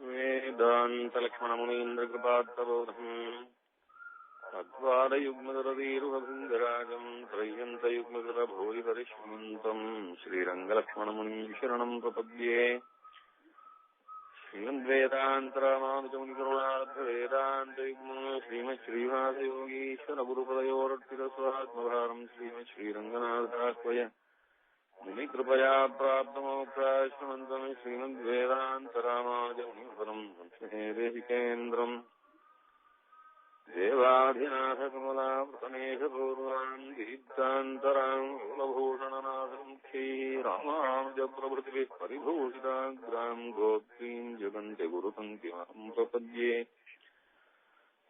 वेदान्तलक्ष्मणमुनीन्द्रकृपात्तबोधम् तद्वादयुग्मदरदीरुहभृङ्गराजम् त्रय्यन्तयुग्मदरभूरिपरिष्मन्तम् श्रीरङ्गलक्ष्मणमुनिम् शरणम् प्रपद्ये श्रीमद्वेदान्तरामानुजमुनिकरुणार्धवेदान्तयुग्म श्रीमच्छ्रीवासयोगीश्वरगुरुपदयोरर्पितस्वात्मभारम् श्रीमच्छ्रीरङ्गनाथाह्वय मुनिकृपया प्राप्तमोक्षाश्रमन्तम् श्रीमद्वेदान्तरामानुजमुनिपरम् संस्कृतेन्द्रम् देवाधिनाथकमलावृतमेघपूर्वान् दीप्तान्तराम् मूलभूषणनाथमुख्यैः रामानुजप्रभृतिभिः परिभूषिताग्राम् गोत्रीम् जगन्ते गुरुपङ्क्तिमहम् प्रपद्ये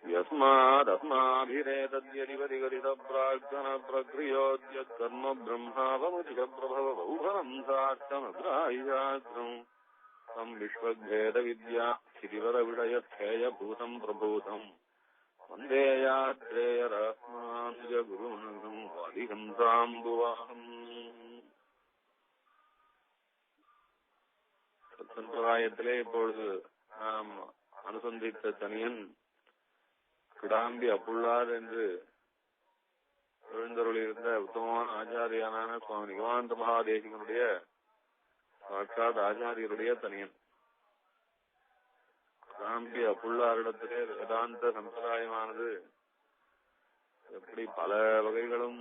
यस्मादस्माभिरेतद्यदिवदिगदितप्राक्तनप्रक्रियोद्यत्कर्म ब्रह्मावमुचिप्रभवबहुफलम् सार्थमग्राहिशास्त्रम् तम् विश्वभेदविद्या श्रीवरविषयस्थेयभूतम् प्रभूतम् वन्दे यात्रेयरात्मानुजगुरुनम् वादिहंसाम्बुवाहम् சம்பிரதாயத்திலே இப்பொழுது நாம் அனுசந்தித்த தனியன் கிடாம்பி அப்புள்ளார் என்று எழுந்தருளியிருந்த உத்தமமான ஆச்சாரியானான சுவாமி நிகமாந்த மகாதேசிகனுடைய சாட்சாத் ஆச்சாரியருடைய தனியன். கிடாம்பி அப்புள்ளாரிடத்திலே வேதாந்த சம்பிரதாயமானது எப்படி பல வகைகளும்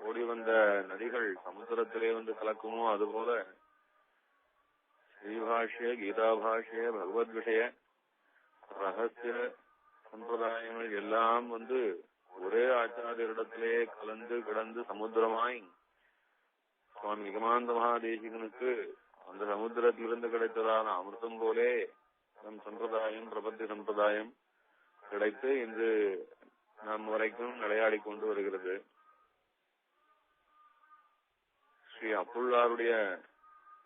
ஓடி வந்த நதிகள் சமுத்திரத்திலே வந்து கலக்குமோ அதுபோல ஸ்ரீபாஷ்ய கீதாபாஷ்ய பகவத் விஷய ரகசிய சம்பிரதாயங்கள் எல்லாம் வந்து ஒரே ஆச்சாரியரிடத்திலே கலந்து கிடந்து சமுத்திரமாய் சுவாமி நிகமாந்த மகாதேசிகனுக்கு அந்த சமுத்திரத்திலிருந்து கிடைத்ததான அமிர்தம் போலே நம் சம்பிரதாயம் பிரபத்தி சம்பிரதாயம் கிடைத்து இன்று நம் வரைக்கும் விளையாடி கொண்டு வருகிறது. ஸ்ரீ அப்புள்ளாருடைய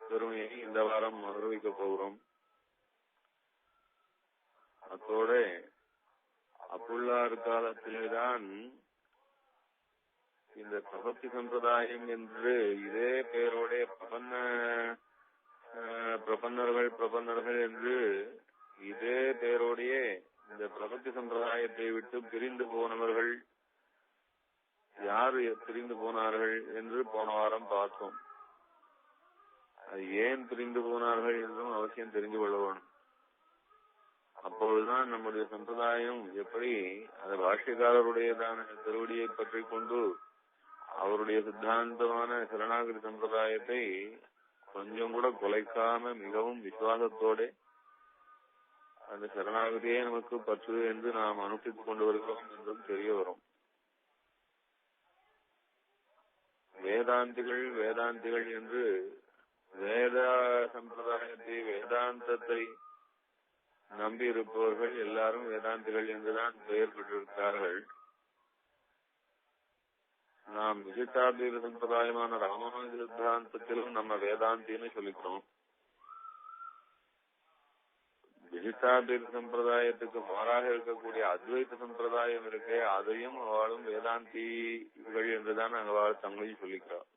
பெருமையை இந்த வாரம் அனுபவிக்கப் போகிறோம். அத்தோட அப்புள்ளார் காலத்திலேதான் இந்த பிரபத்தி சம்பிரதாயம் என்று இதே பெயரோட பிரபன்னர்கள் என்று இதே பெயரோடையே இந்த பிரபத்தி சம்பிரதாயத்தை விட்டு பிரிந்து போனவர்கள் யார் பிரிந்து போனார்கள் என்று போன வாரம் பார்த்தோம். அது ஏன் பிரிந்து போனார்கள் என்றும் அவசியம் தெரிந்து கொள்ள வேணும். அப்பொழுதுதான் நம்முடைய சம்பிரதாயம் எப்படி அந்த பாஷ்யக்காரருடையதான திருவடியை பற்றி கொண்டு அவருடைய சித்தாந்தமான சரணாகதி சம்பிரதாயத்தை கொஞ்சம் கூட குலைக்காம மிகவும் விசுவாசத்தோட அந்த சரணாகதியே நமக்கு பற்று என்று நாம் அனுஷ்டித்துக் கொண்டு வருகிறோம் என்றும் தெரிய வரும். வேதாந்திகள் என்று வேத சம்பிரதாயத்தை வேதாந்தத்தை நம்பி இருப்பவர்கள் எல்லாரும் வேதாந்திகள் என்றுதான் பெயர் பெற்றிருக்கிறார்கள். நாம் விசிஷ்டாத்வைத சம்பிரதாயமான ராமானுஜ சித்தாந்தத்திலும் நம்ம வேதாந்தின்னு சொல்லிக்கிறோம். விசிஷ்டாத்வைத சம்பிரதாயத்துக்கு மாறாக இருக்கக்கூடிய அத்வைத சம்பிரதாயம் இருக்கே அதையும் அவளும் வேதாந்திகள் என்றுதான் அவள் தங்களையும் சொல்லிக்கிறார்.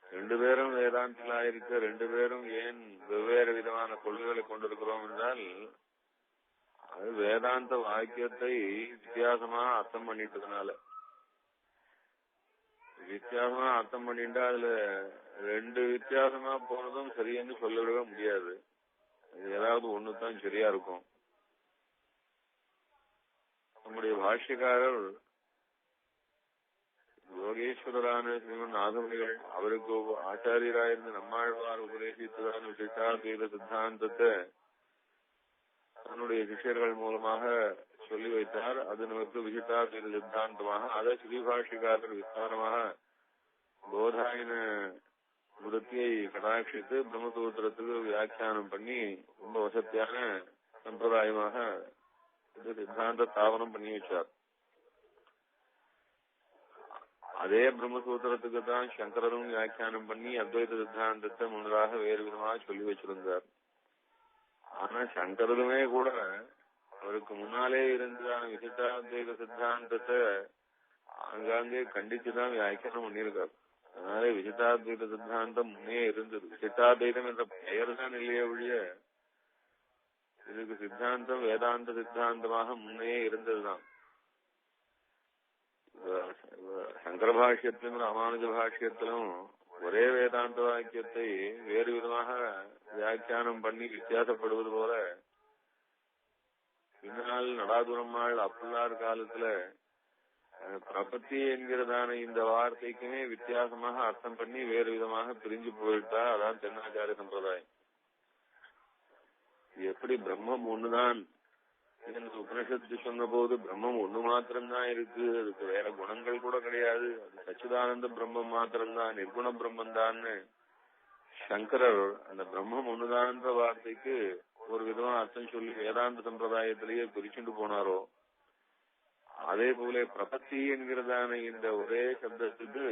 ரெண்டு பேரும் வேதாந்திகளாயிருக்க ரெண்டு பேரும் ஏன் வெவ்வேறு விதமான கொள்கைகளை கொண்டிருக்கிறோம் என்றால் அது வேதாந்த வாக்கியத்தை வித்தியாசமா அர்த்தம் பண்ணிட்டதுனால. வித்தியாசமா அர்த்தம் பண்ணிட்டா அதுல ரெண்டு வித்தியாசமா போனதும் சரியென்று சொல்லிவிடவே முடியாது. ஏதாவது ஒண்ணுதான் சரியா இருக்கும். நம்முடைய பாஷ்யக்காரர் யோகேஸ்வரரான ஸ்ரீமன் நாதமுனிகள் அவருக்கு ஆச்சாரியராயிருந்த நம்மாழ்வார் உபதேசித்ததான விசிஷ்டாத்வைத சித்தாந்தத்தை தன்னுடைய சிஷ்யர்கள் மூலமாக சொல்லி வைத்தார். அது நமக்கு விசிஷ்டாத்வைத சித்தாந்தமாக அதை ஸ்ரீபாஷ்யக்காரர் விஸ்தாரமாக போதாயன விருத்தியை கடாட்சித்து பிரம்மசூத்திரத்துக்கு வியாக்கியானம் பண்ணி ரொம்ப வசதியான சம்பிரதாயமாக இந்த சித்தாந்த ஸ்தாபனம் பண்ணி வச்சார். அதே பிரம்மசூத்திரத்துக்கு தான் சங்கரரும் வியாக்கியானம் பண்ணி அத்வைத சித்தாந்தத்தை முன்னதாக வேறு விதமாக சொல்லி வச்சிருந்தார். ஆனா சங்கரருமே கூட அவருக்கு முன்னாலே இருந்ததான விசிஷ்டாத்வைத சித்தாந்தத்தை ஆங்காங்கே கண்டிச்சுதான் வியாக்கியானம் பண்ணியிருக்காரு. அதனால விசிஷ்டாத்வைத சித்தாந்தம் முன்னே இருந்தது. விசிஷ்டாத்வைதம் என்ற பெயர் தான் இல்லையே ஒழிய இதுக்கு சித்தாந்தம் வேதாந்த சித்தாந்தமாக முன்னே இருந்ததுதான். சங்கர பாஷ்யத்திலும் ராமானுஜ பாஷ்யத்திலும் ஒரே வேதாந்த வாக்கியத்தை வேறு விதமாக வியாக்கியானம் பண்ணி வித்தியாசப்படுவது போல பின்னால் நடாதுரம்மாள் அப்புள்ளார் காலத்துல பிரபத்தி என்கிறதான இந்த வார்த்தைக்குமே வித்தியாசமாக அர்த்தம் பண்ணி வேறு விதமாக பிரிஞ்சு போயிட்டா. அதான் தென்னாச்சாரிய சம்பிரதாயம். எப்படி பிரம்மம் ஒண்ணுதான் என்று உபனிஷத்து சொன்ன போது பிரம்மம் ஒண்ணு மாத்திரம்தான் இருக்கு, அதுக்கு வேற குணங்கள் கூட கிடையாது, அது சச்சிதானந்த பிரம்மம் மாத்திரம்தான், நிர்குண பிரம்மம் தான் சங்கரர் அந்த பிரம்மம் ஒண்ணுதான்ற வார்த்தைக்கு ஒரு விதமா அர்த்தம் சொல்லி வேதாந்த சம்பிரதாயத்திலேயே பிரிச்சுட்டு போனாரோ, அதே போல பிரபத்தி என்கிறதான இந்த ஒரே சப்தத்துக்கு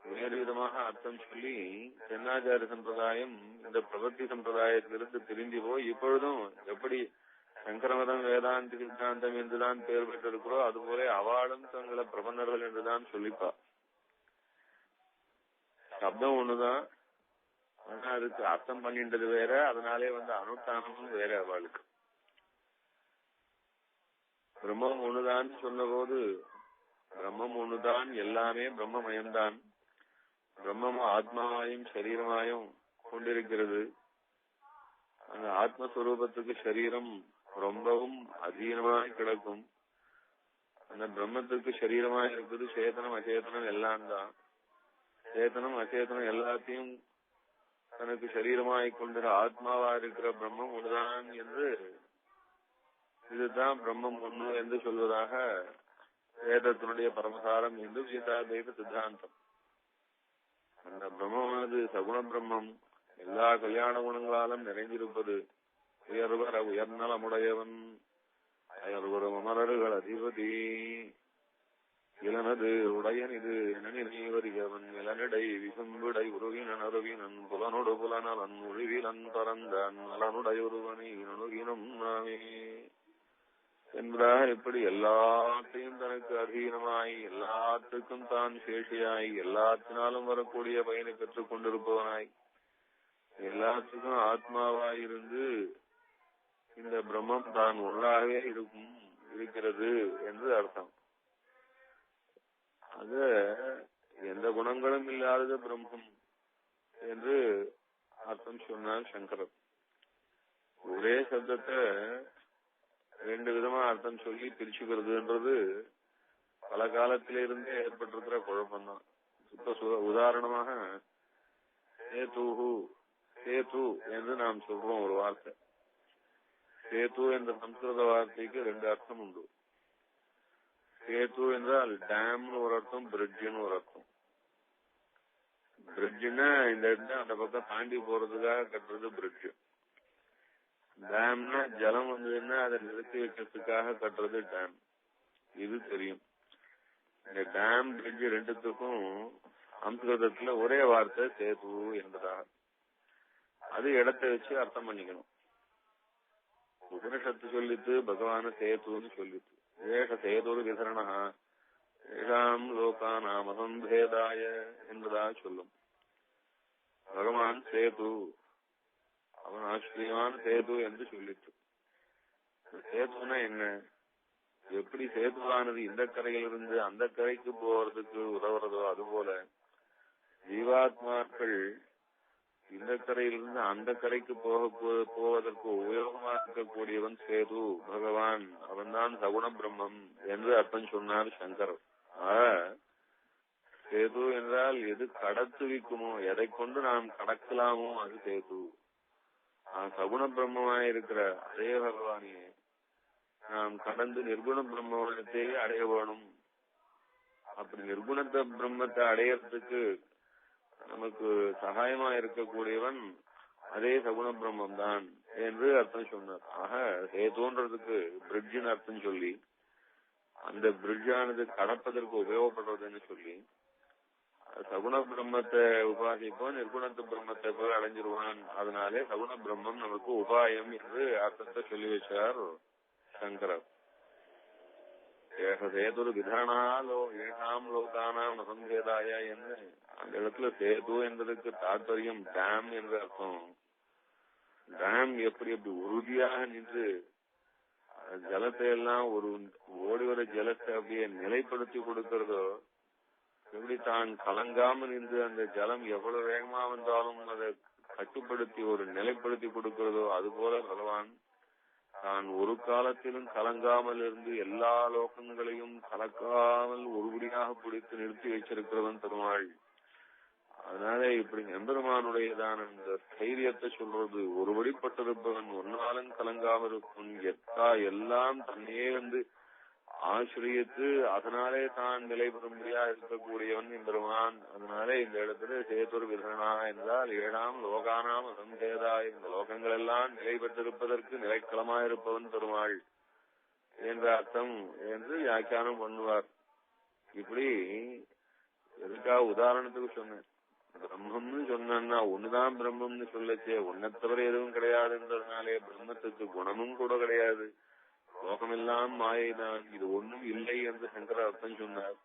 வேறு விதமாக அர்த்தம் சொல்லி தென்னாச்சாரிய சம்பிரதாயம் இந்த பிரபத்தி சம்பிரதாயத்திலிருந்து பிரிஞ்சு போய் இப்பொழுதும் எப்படி சங்கரமதம் வேதாந்த சித்தாந்தம் என்றுதான் பெயர் பெற்றிருக்கிறோ அதுபோல அவாளும் தங்களை பிரபந்தர்கள் என்றுதான் சொல்லிப்பா. சப்தம் ஒண்ணுதான், ஆனா அதுக்கு அர்த்தம் பண்ணின்றது வேற, அதனாலே அனுஷ்டானமும் வேற. அவளுக்கு பிரம்மம் ஒண்ணுதான் சொன்ன போது பிரம்மம் ஒண்ணுதான், எல்லாமே பிரம்மமயம்தான், பிரம்மமும் ஆத்மாவாயும் சரீரமாயும் கொண்டிருக்கிறது. அந்த ஆத்மஸ்வரூபத்துக்கு சரீரம் ரொம்பவும் அதீனமாய் கிடக்கும். அந்த பிரம்மத்துக்கு சரீரமாய் இருக்குது சேதனம் அச்சேதனம் எல்லாம் தான். சேதனம் அச்சேதனம் எல்லாத்தையும் தனக்கு சரீரமாய் கொண்ட ஆத்மாவா இருக்கிற பிரம்மம் ஒன்றுதான் என்று, இதுதான் பிரம்மம் ஒண்ணு என்று சொல்வதாக வேதத்தினுடைய பரமசாரம் என்று கீதாத்வைத சித்தாந்தம். அந்த பிரம்மமானது சகுண பிரம்மம், எல்லா கல்யாண குணங்களாலும் நிறைந்திருப்பது, உயர்வர உயர்நலமுடையவன், அயர்வர அமரர்கள் அதிபதி, இளனது உடையன் இது நினைவறியவன், இளனடை விசும்புடை உருவினன் அருவினன், புலனொடு புலனலன் ஒழிவிலன் பறந்தான், நலனுடையொருவனை நுணுகினும் நாமே என்பதாக இப்படி எல்லாத்தையும் தனக்கு அதீனமாய், எல்லாத்துக்கும் தான் சேஷியாய், எல்லாத்தினாலும் வரக்கூடிய பயனை பெற்றுக் கொண்டிருப்பவனாய், எல்லாத்துக்கும் ஆத்மாவாய் இருந்து இந்த பிரம்மம் தான் ஒன்றாகவே இருக்கிறது என்று அர்த்தம். அது எந்த குணங்களும் இல்லாதது பிரம்மம் என்று அர்த்தம் சொன்னார் சங்கரர். ஒரே சப்தத்தை ரெண்டு விதமா அர்த்தம் சொல்லி பிரிச்சுக்கிறதுன்றது பல காலத்திலிருந்தே ஏற்பட்டிருக்கிற குழப்பம்தான். இப்ப உதாரணமாக சேது என்று நாம் சொல்றோம் ஒரு வார்த்தை. சேது என்ற சம்ஸ்கிருத வார்த்தைக்கு ரெண்டு அர்த்தம் உண்டு. சேது என்றால் டேம்னு ஒரு அர்த்தம், பிரிட்ஜ்னு ஒரு அர்த்தம். பிரிட்ஜ்னா இந்த இடத்துல அந்த பக்கம் தாண்டி போறதுக்காக கட்டுறது பிரிட்ஜ். டேம்னா ஜலம் வந்ததுன்னா அதை நிறுத்தி வைக்கிறதுக்காக கட்டுறது டேம். இது தெரியும். இந்த டேம் பிரிட்ஜ் ரெண்டுத்துக்கும் சம்ஸ்கிருதத்துல ஒரே வார்த்தை சேது என்பதாக. அது இடத்தை வச்சு அர்த்தம் பண்ணிக்கணும். உபனிஷத்து சொல்லித்து பகவான சேதுன்னு சொல்லித்து, ஏஷ சேதுரு விசரணா ஏஷாம் லோகானாம் அசம்பேதாய என்பதாக சொல்லும். பகவான் சேது, அவன் ஆச்சரியமான சேது என்று சொல்லிட்டு. சேதுனா என்ன? எப்படி சேதுவானது இந்த கரையிலிருந்து அந்த கரைக்கு போவதற்கு உதவுறதோ அதுபோல ஜீவாத்மாக்கள் இந்த கரையிலிருந்து அந்த கரைக்கு போவதற்கு உபயோகமாக இருக்கக்கூடியவன் சேது பகவான், அவன்தான் சகுண பிரம்மம் என்று அர்த்தம் சொன்னார் சங்கர். சேது என்றால் எது கடத்துவிக்குமோ, எதை கொண்டு நாம் கடக்கலாமோ அது சேது. சகுண பிரம்மமாயிருக்கிற அதே பகவானியே நாம் கடந்து நிர்குண பிரம்மத்தை அடைய வேணும். அப்படி நிர்குணத்த பிரம்மத்தை அடையறதுக்கு நமக்கு சகாயமா இருக்கக்கூடியவன் அதே சகுண பிரம்மம் தான் என்று அர்த்தம் சொன்னார். ஆக சேதுன்றதுக்கு பிரிட்ஜின்னு அர்த்தம் சொல்லி, அந்த பிரிட்ஜானது கடப்பதற்கு உபயோகப்படுறதுன்னு சொல்லி, சகுண பிரம்மத்தை உபாசிப்போம், நிர்குணத்து பிரம்மத்தை போய் அடைஞ்சிருவான். அதனாலே சகுண பிரம்மம் நமக்கு உபாயம் என்று அர்த்தத்தை சொல்லி வச்சார் சங்கரர். சேது விதானாலோ ஏகாம் லோகானாம் அசம்பேதாய என்று அந்த இடத்துல சேது என்பதற்கு தாற்பயம் டேம் என்ற அர்த்தம். டேம் எப்படி எப்படி உறுதியாக நின்று ஜலத்தை எல்லாம் ஒரு ஓடி வர ஜலத்தை அப்படியே நிலைப்படுத்தி கொடுக்கிறதோ, எப்படி தான் கலங்காம நின்று அந்த ஜலம் எவ்வளவு வேகமா வந்தாலும் அதை கட்டுப்படுத்தி ஒரு நிலைப்படுத்தி கொடுக்கிறதோ, அது போல பகவான் தான் ஒரு காலத்திலும் கலங்காமல் இருந்து எல்லா லோகங்களையும் கலக்காமல் ஒருபடியாக பிடித்து நிறுத்தி வச்சிருக்கிறவன் பெருமாள். அதனால இப்படி எம்பெருமானுடையதான இந்த தைரியத்தை சொல்றது, ஒருபடிப்பட்டிருப்பவன் ஒன்னாலும் கலங்காமல் இருக்கும், எல்லாம் தன்னையே ஆசிரியத்து அதனாலே தான் நிலை பெறும்படியா இருக்கக்கூடியவன் எம்பெருமான். அதனாலே இந்த இடத்துல சேதுர் விதனா என்றால் 7ஆம் லோகானாம் அசந்தேதா, இந்த லோகங்கள் எல்லாம் நிலை பெற்றிருப்பதற்கு நிலைக்களமாயிருப்பவன் பெருமாள் என்ற அர்த்தம் என்று வியாக்கியானம் பண்ணுவார். இப்படி எதுக்காக உதாரணத்துக்கு சொன்னேன், பிரம்மம்னு சொன்னா ஒண்ணுதான் பிரம்மம்னு சொல்லச்சே, ஒன்னை தவிர எதுவும் கிடையாதுன்றதுனாலே பிரம்மத்துக்கு குணமும் கூட கிடையாது, லோகமெல்லாம் மாயைதான், இது ஒண்ணும் இல்லை என்று சங்கர அர்த்தம் சொன்னார்.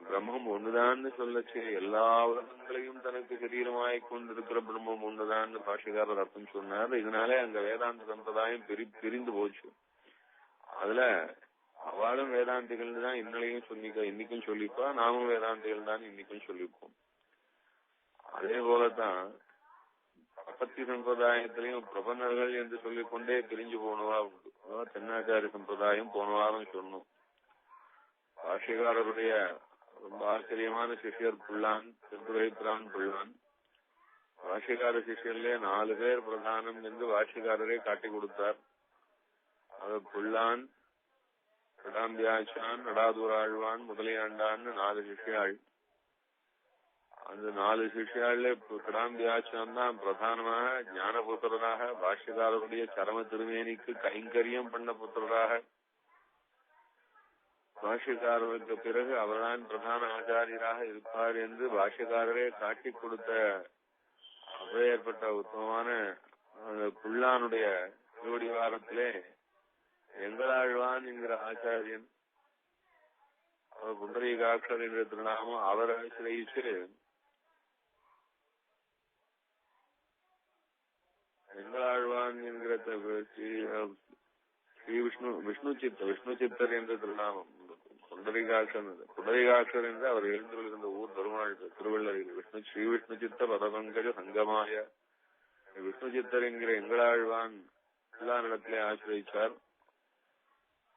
பிரம்மம் ஒண்ணுதான் சொல்லச்சு, எல்லா உலகங்களையும் தனக்கு சரீரமாய் கொண்டிருக்கிற பிரம்மம் ஒண்ணுதான் பாஷிகாரர் அர்த்தம் சொன்னார். இதனாலே அங்க வேதாந்த சம்பிரதாயம் பிரிந்து போச்சு. அதுல அவளும் வேதாந்திகள் தான் இன்னைக்கும் சொல்லிப்பா, நாமும் வேதாந்திகள் தான் இன்னைக்கும் சொல்லிப்போம். அதே போலதான் பிரபத்தி சம்பிரதாயத்திலையும் பிரபன்னர்கள் என்று சொல்லிக்கொண்டே பிரிஞ்சு போனவா உண்டு. தென்னாச்சாரிய சம்பிரதாயம் போன வாரம் சொன்னோம். பாஷிகாரருடைய ரொம்ப ஆச்சரியமான சிஷியர் புல்லான், திருத்துறைப்பிரான் புல்லான். பாஷிகார சிஷியர்ல 4 பேர் பிரதானம் என்று பாஷிகாரரே காட்டி கொடுத்தார். அது புல்லான், கடாம்பியாச்சான், நடாதூராழ்வான், முதலியாண்டான்னு 4 சிஷியாள். அந்த 4 சிஷியாள்ல கடாம்பியாச்சான் தான் பிரதானமாக ஞான புத்திரராக, பாஷ்யக்காரருடைய சரம திருமேனிக்கு கைங்கரியம் பண்ண புத்திரராக, பாஷ்யக்காரருக்கு பிறகு அவர்தான் பிரதான ஆச்சாரியராக இருப்பார் என்று பாஷ்யக்காரரே காட்டி கொடுத்த ஏற்பட்ட உத்தமமான புல்லானுடைய திருவடிவாரத்திலே எங்களாழ்வான் என்கிற ஆச்சாரியன், அவர் புண்டரீகாட்சர் என்ற திருநாமம், அவரை ஆசிரியிச்சு எங்களாழ்வான் என்கிற ஸ்ரீ விஷ்ணு சித்தர் என்ற திருநாமம், புண்டரீகாட்சர் என்று அவர் எழுந்துள்ள ஊர் பெருமாள் திருவள்ளரில் ஸ்ரீ விஷ்ணு சித்த பதபங்கஜ சங்கமாய விஷ்ணு சித்தர் என்கிற எங்களாழ்வான் எல்லா இடத்திலே ஆசிரியிச்சார்.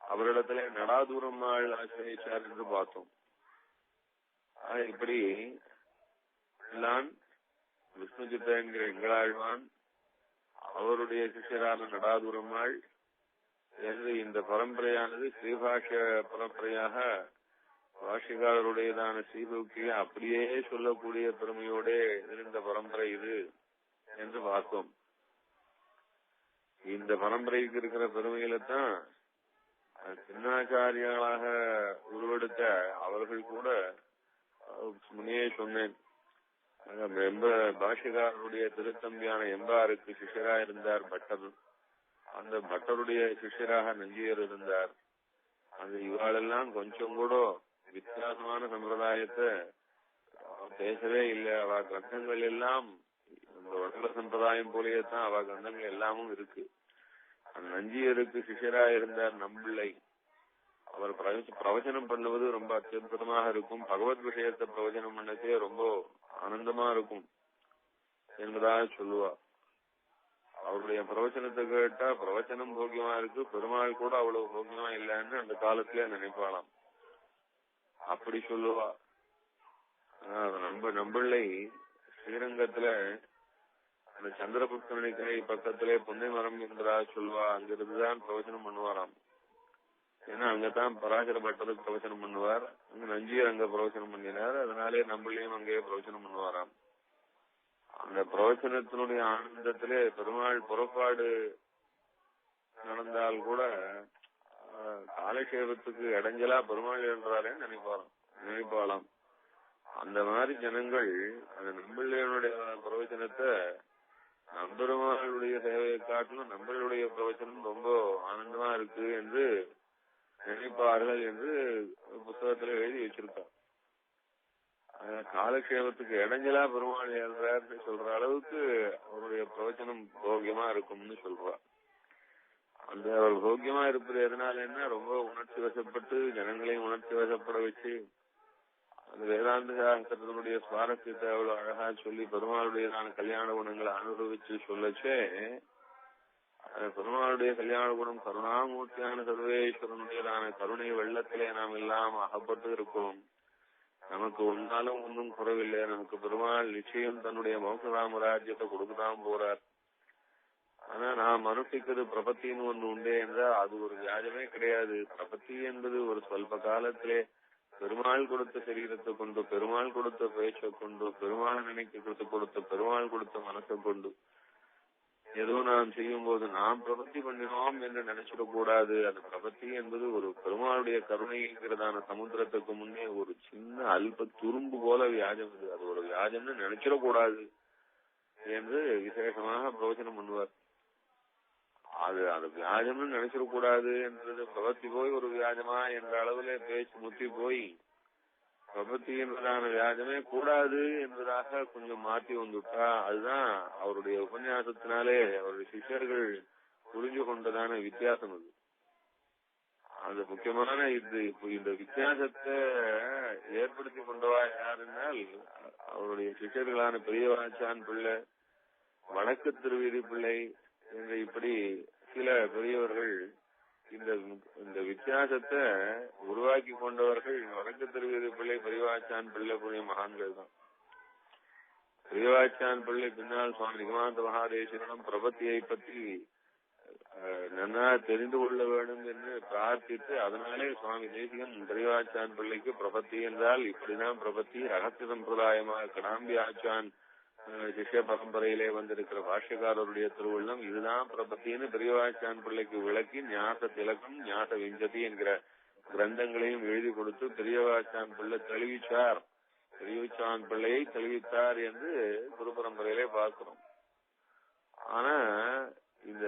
அவரிடத்திலே நடாதூரம்மாள் ஆசிரியிச்சார் என்று பார்த்தோம். இப்படி விஷ்ணு சித்தர் என்கிற எங்களாழ்வான், அவருடைய சிஷியரான நடாதூரம்மாள் என்று இந்த பரம்பரையானது ஸ்ரீபாஷ்ய பரம்பரையாக பாஷ்யக்காரருடையதான ஸ்ரீபூக்கிய அப்படியே சொல்லக்கூடிய பெருமையோட இருந்த பரம்பரை இது என்று பார்த்தோம். இந்த பரம்பரைக்கு இருக்கிற பெருமையில தான் சின்னாச்சாரியாளாக உருவெடுத்த அவர்கள் கூட முன்னே சொன்னேன், பாஷ்யக்காரருடைய திருத்தம்பியான எம்பாருக்கு சிஷ்யரா இருந்தார் பட்டர். அந்த பட்டருடைய சிஷ்யராக நஞ்சியர் இருந்தார். அந்த இவாளெல்லாம் கொஞ்சம் கூட வித்தியாசமான சம்பிரதாயத்தை பேசவே இல்லை. அவ கிரந்தங்கள் எல்லாம் இந்த வடல சம்பிரதாயம் போலயே தான் அவ கிரந்தங்கள் எல்லாமும் இருக்கு. அந்த நஞ்சியருக்கு சிஷ்யரா இருந்தார் நம்பிள்ளை. அவர் பிரவச்சனம் பண்ணுவது ரொம்ப அத்தியுதமாக இருக்கும். பகவத் விஷயத்தை பிரவச்சனம் பண்ணதே ரொம்ப ஆனந்தமா இருக்கும் என்பதாக சொல்லுவா. அவருடைய பிரவச்சனத்தை கேட்டா பிரவச்சனம் போக்கியமா இருக்கு, பெருமாள் கூட அவ்வளவு போக்கியமா இல்லைன்னு அந்த காலத்திலே நினைப்பாளாம். அப்படி சொல்லுவா. நம்பிள்ளை ஸ்ரீரங்கத்துல அந்த சந்திரபுஷ்கரணிக்கரை பக்கத்திலே பொன்னை மரம் என்றா சொல்லுவா. அங்கிருந்துதான் பிரவச்சனம் பண்ணுவாராம். ஏன்னா அங்கதான் பராசர பட்டருக்கு பிரவச்சனம் பண்ணுவார், அங்க நஞ்சியர் அங்க பிரவச்சனம் பண்ணினார். அதனாலே நம்பிள்ளையும் அங்கேயே பிரவச்சனம் பண்ணுவாராம். அந்த பிரவச்சனத்தினுடைய ஆனந்தத்திலே பெருமாள் புறப்பாடு நடந்தால் கூட காலக்ஷேபத்துக்கு இடைஞ்சலா பெருமாள் என்றாரே நினைப்பாளாம். அந்த மாதிரி ஜனங்கள் அந்த நம்பிள்ளையனுடைய பிரவச்சனத்தை நம்பெருமாளுடைய சேவையை காட்டிலும் நம்மளுடைய பிரவச்சனம் ரொம்ப ஆனந்தமா இருக்கு என்று நினைப்பார்கள் என்று புத்தகத்துல எழுதி வச்சிருக்கார். காலக்ஷேபத்துக்கு இடைஞ்சலா பெருமாள் எழுறாருன்னு சொல்ற அளவுக்கு அவருடைய பிரவச்சனம் போக்கியமா இருக்கும்னு சொல்றா. அந்த அவர் போக்கியமா இருப்பது எதனாலன்னா ரொம்ப உணர்ச்சி வசப்பட்டு ஜனங்களையும் உணர்ச்சி வசப்பட வச்சு அந்த வேதாந்த சாஸ்திரத்தினுடைய சுவாரஸ்யத்தை அவ்வளவு அழகா சொல்லி பெருமாளுடையதான கல்யாண குணங்களை அனுபவிச்சு சொல்லச்சே பெருமாளுடைய கல்யாண குணம் கருணாமூர்த்தியான சர்வேஸ்வரனுடையதான கருணை வெள்ளத்திலே நாம் எல்லாம் அகப்பட்டு இருக்கோம். நமக்கு ஒன்னாலும் ஒன்றும் குறைவில்லை. நமக்கு பெருமாள் நிச்சயம் தன்னுடைய மோகராமராஜ்யத்தை கொடுக்கதான் போறார். ஆனா நாம் அனுஷ்டிக்கிறது பிரபத்தின்னு ஒண்ணு உண்டே என்றால் அது ஒரு வியாஜமே கிடையாது. பிரபத்தி என்பது ஒரு சொல்ப காலத்திலே பெருமாள் கொடுத்த சரீரத்தை கொண்டு, பெருமாள் கொடுத்த பேச்சை கொண்டு, பெருமாள் நினைக்கிறது கொடுத்த, பெருமாள் கொடுத்த மனசை கொண்டு ஏதோ நாம் செய்யும் போது நாம் பிரபத்தி பண்ணினோம் என்று நினைச்சிடக்கூடாது. அந்த பிரபத்தி என்பது ஒரு பெருமாளுடைய கருணைங்கிறதான சமுத்திரத்துக்கு முன்னே ஒரு சின்ன அல்ப துரும்பு போல வியாஜம். அது ஒரு வியாஜம்னு நினைச்சிடக்கூடாது என்று விசேஷமாக பிரவச்சனம் பண்ணுவார். அது வியாஜம்னு நினைச்சிடக்கூடாது என்றது பிரபத்தி போய் ஒரு வியாஜமா என்ற அளவுல பேச்சு முத்தி போய் பிரபத்தி என்பதான வியாஜமே கூடாது என்பதாக கொஞ்சம் மாற்றி வந்துட்டா அதுதான் அவருடைய உபன்யாசத்தினாலே அவருடைய சிஷ்யர்கள் புரிஞ்சு கொண்டதான வித்தியாசம். அது முக்கியமான இந்த வித்தியாசத்தை ஏற்படுத்தி கொண்டவா யாருன்னால் அவருடைய சிஷ்யர்களான பெரியவாச்சான் பிள்ளை, வடக்கு திருவீதி பிள்ளை என்ற இப்படி சில பெரியவர்கள் இந்த வித்தியாசத்தை உருவாக்கி கொண்டவர்கள் வடக்கு திருவீதி பிள்ளை, பெரியவாச்சான் பிள்ளை புரிய மகான்கள் தான். பெரியவாச்சான் பிள்ளை பின்னால் சுவாமி நிகமாந்த மகாதேசிகனும் பிரபத்தியை பற்றி நன்னா தெரிந்து கொள்ள வேண்டும் என்று பிரார்த்தித்து அதனாலே சுவாமி தேசிகன் பெரியவாச்சான் பிள்ளைக்கு பிரபத்தி என்றால் இப்படிதான் பிரபத்தி ரகசிய சம்பிரதாயமாக கடாம்பி ஆச்சான் சிஷ்ய பரம்பரையிலே வந்திருக்கிற பாஷ்யக்காரருடைய திருவுள்ளம் இதுதான் பிரபத்தின்னு பெரியவாச்சான் பிள்ளைக்கு விளக்கி ஞாச திலகம் ஞாச விஞ்சதி என்கிற கிரந்தங்களையும் எழுதி கொடுத்து பெரியவாச்சான் பிள்ளை தெளிவிச்சார். பெரியவாச்சான் பிள்ளையை தெளிவித்தார் என்று குரு பரம்பரையிலே பார்க்கிறோம். ஆனா இந்த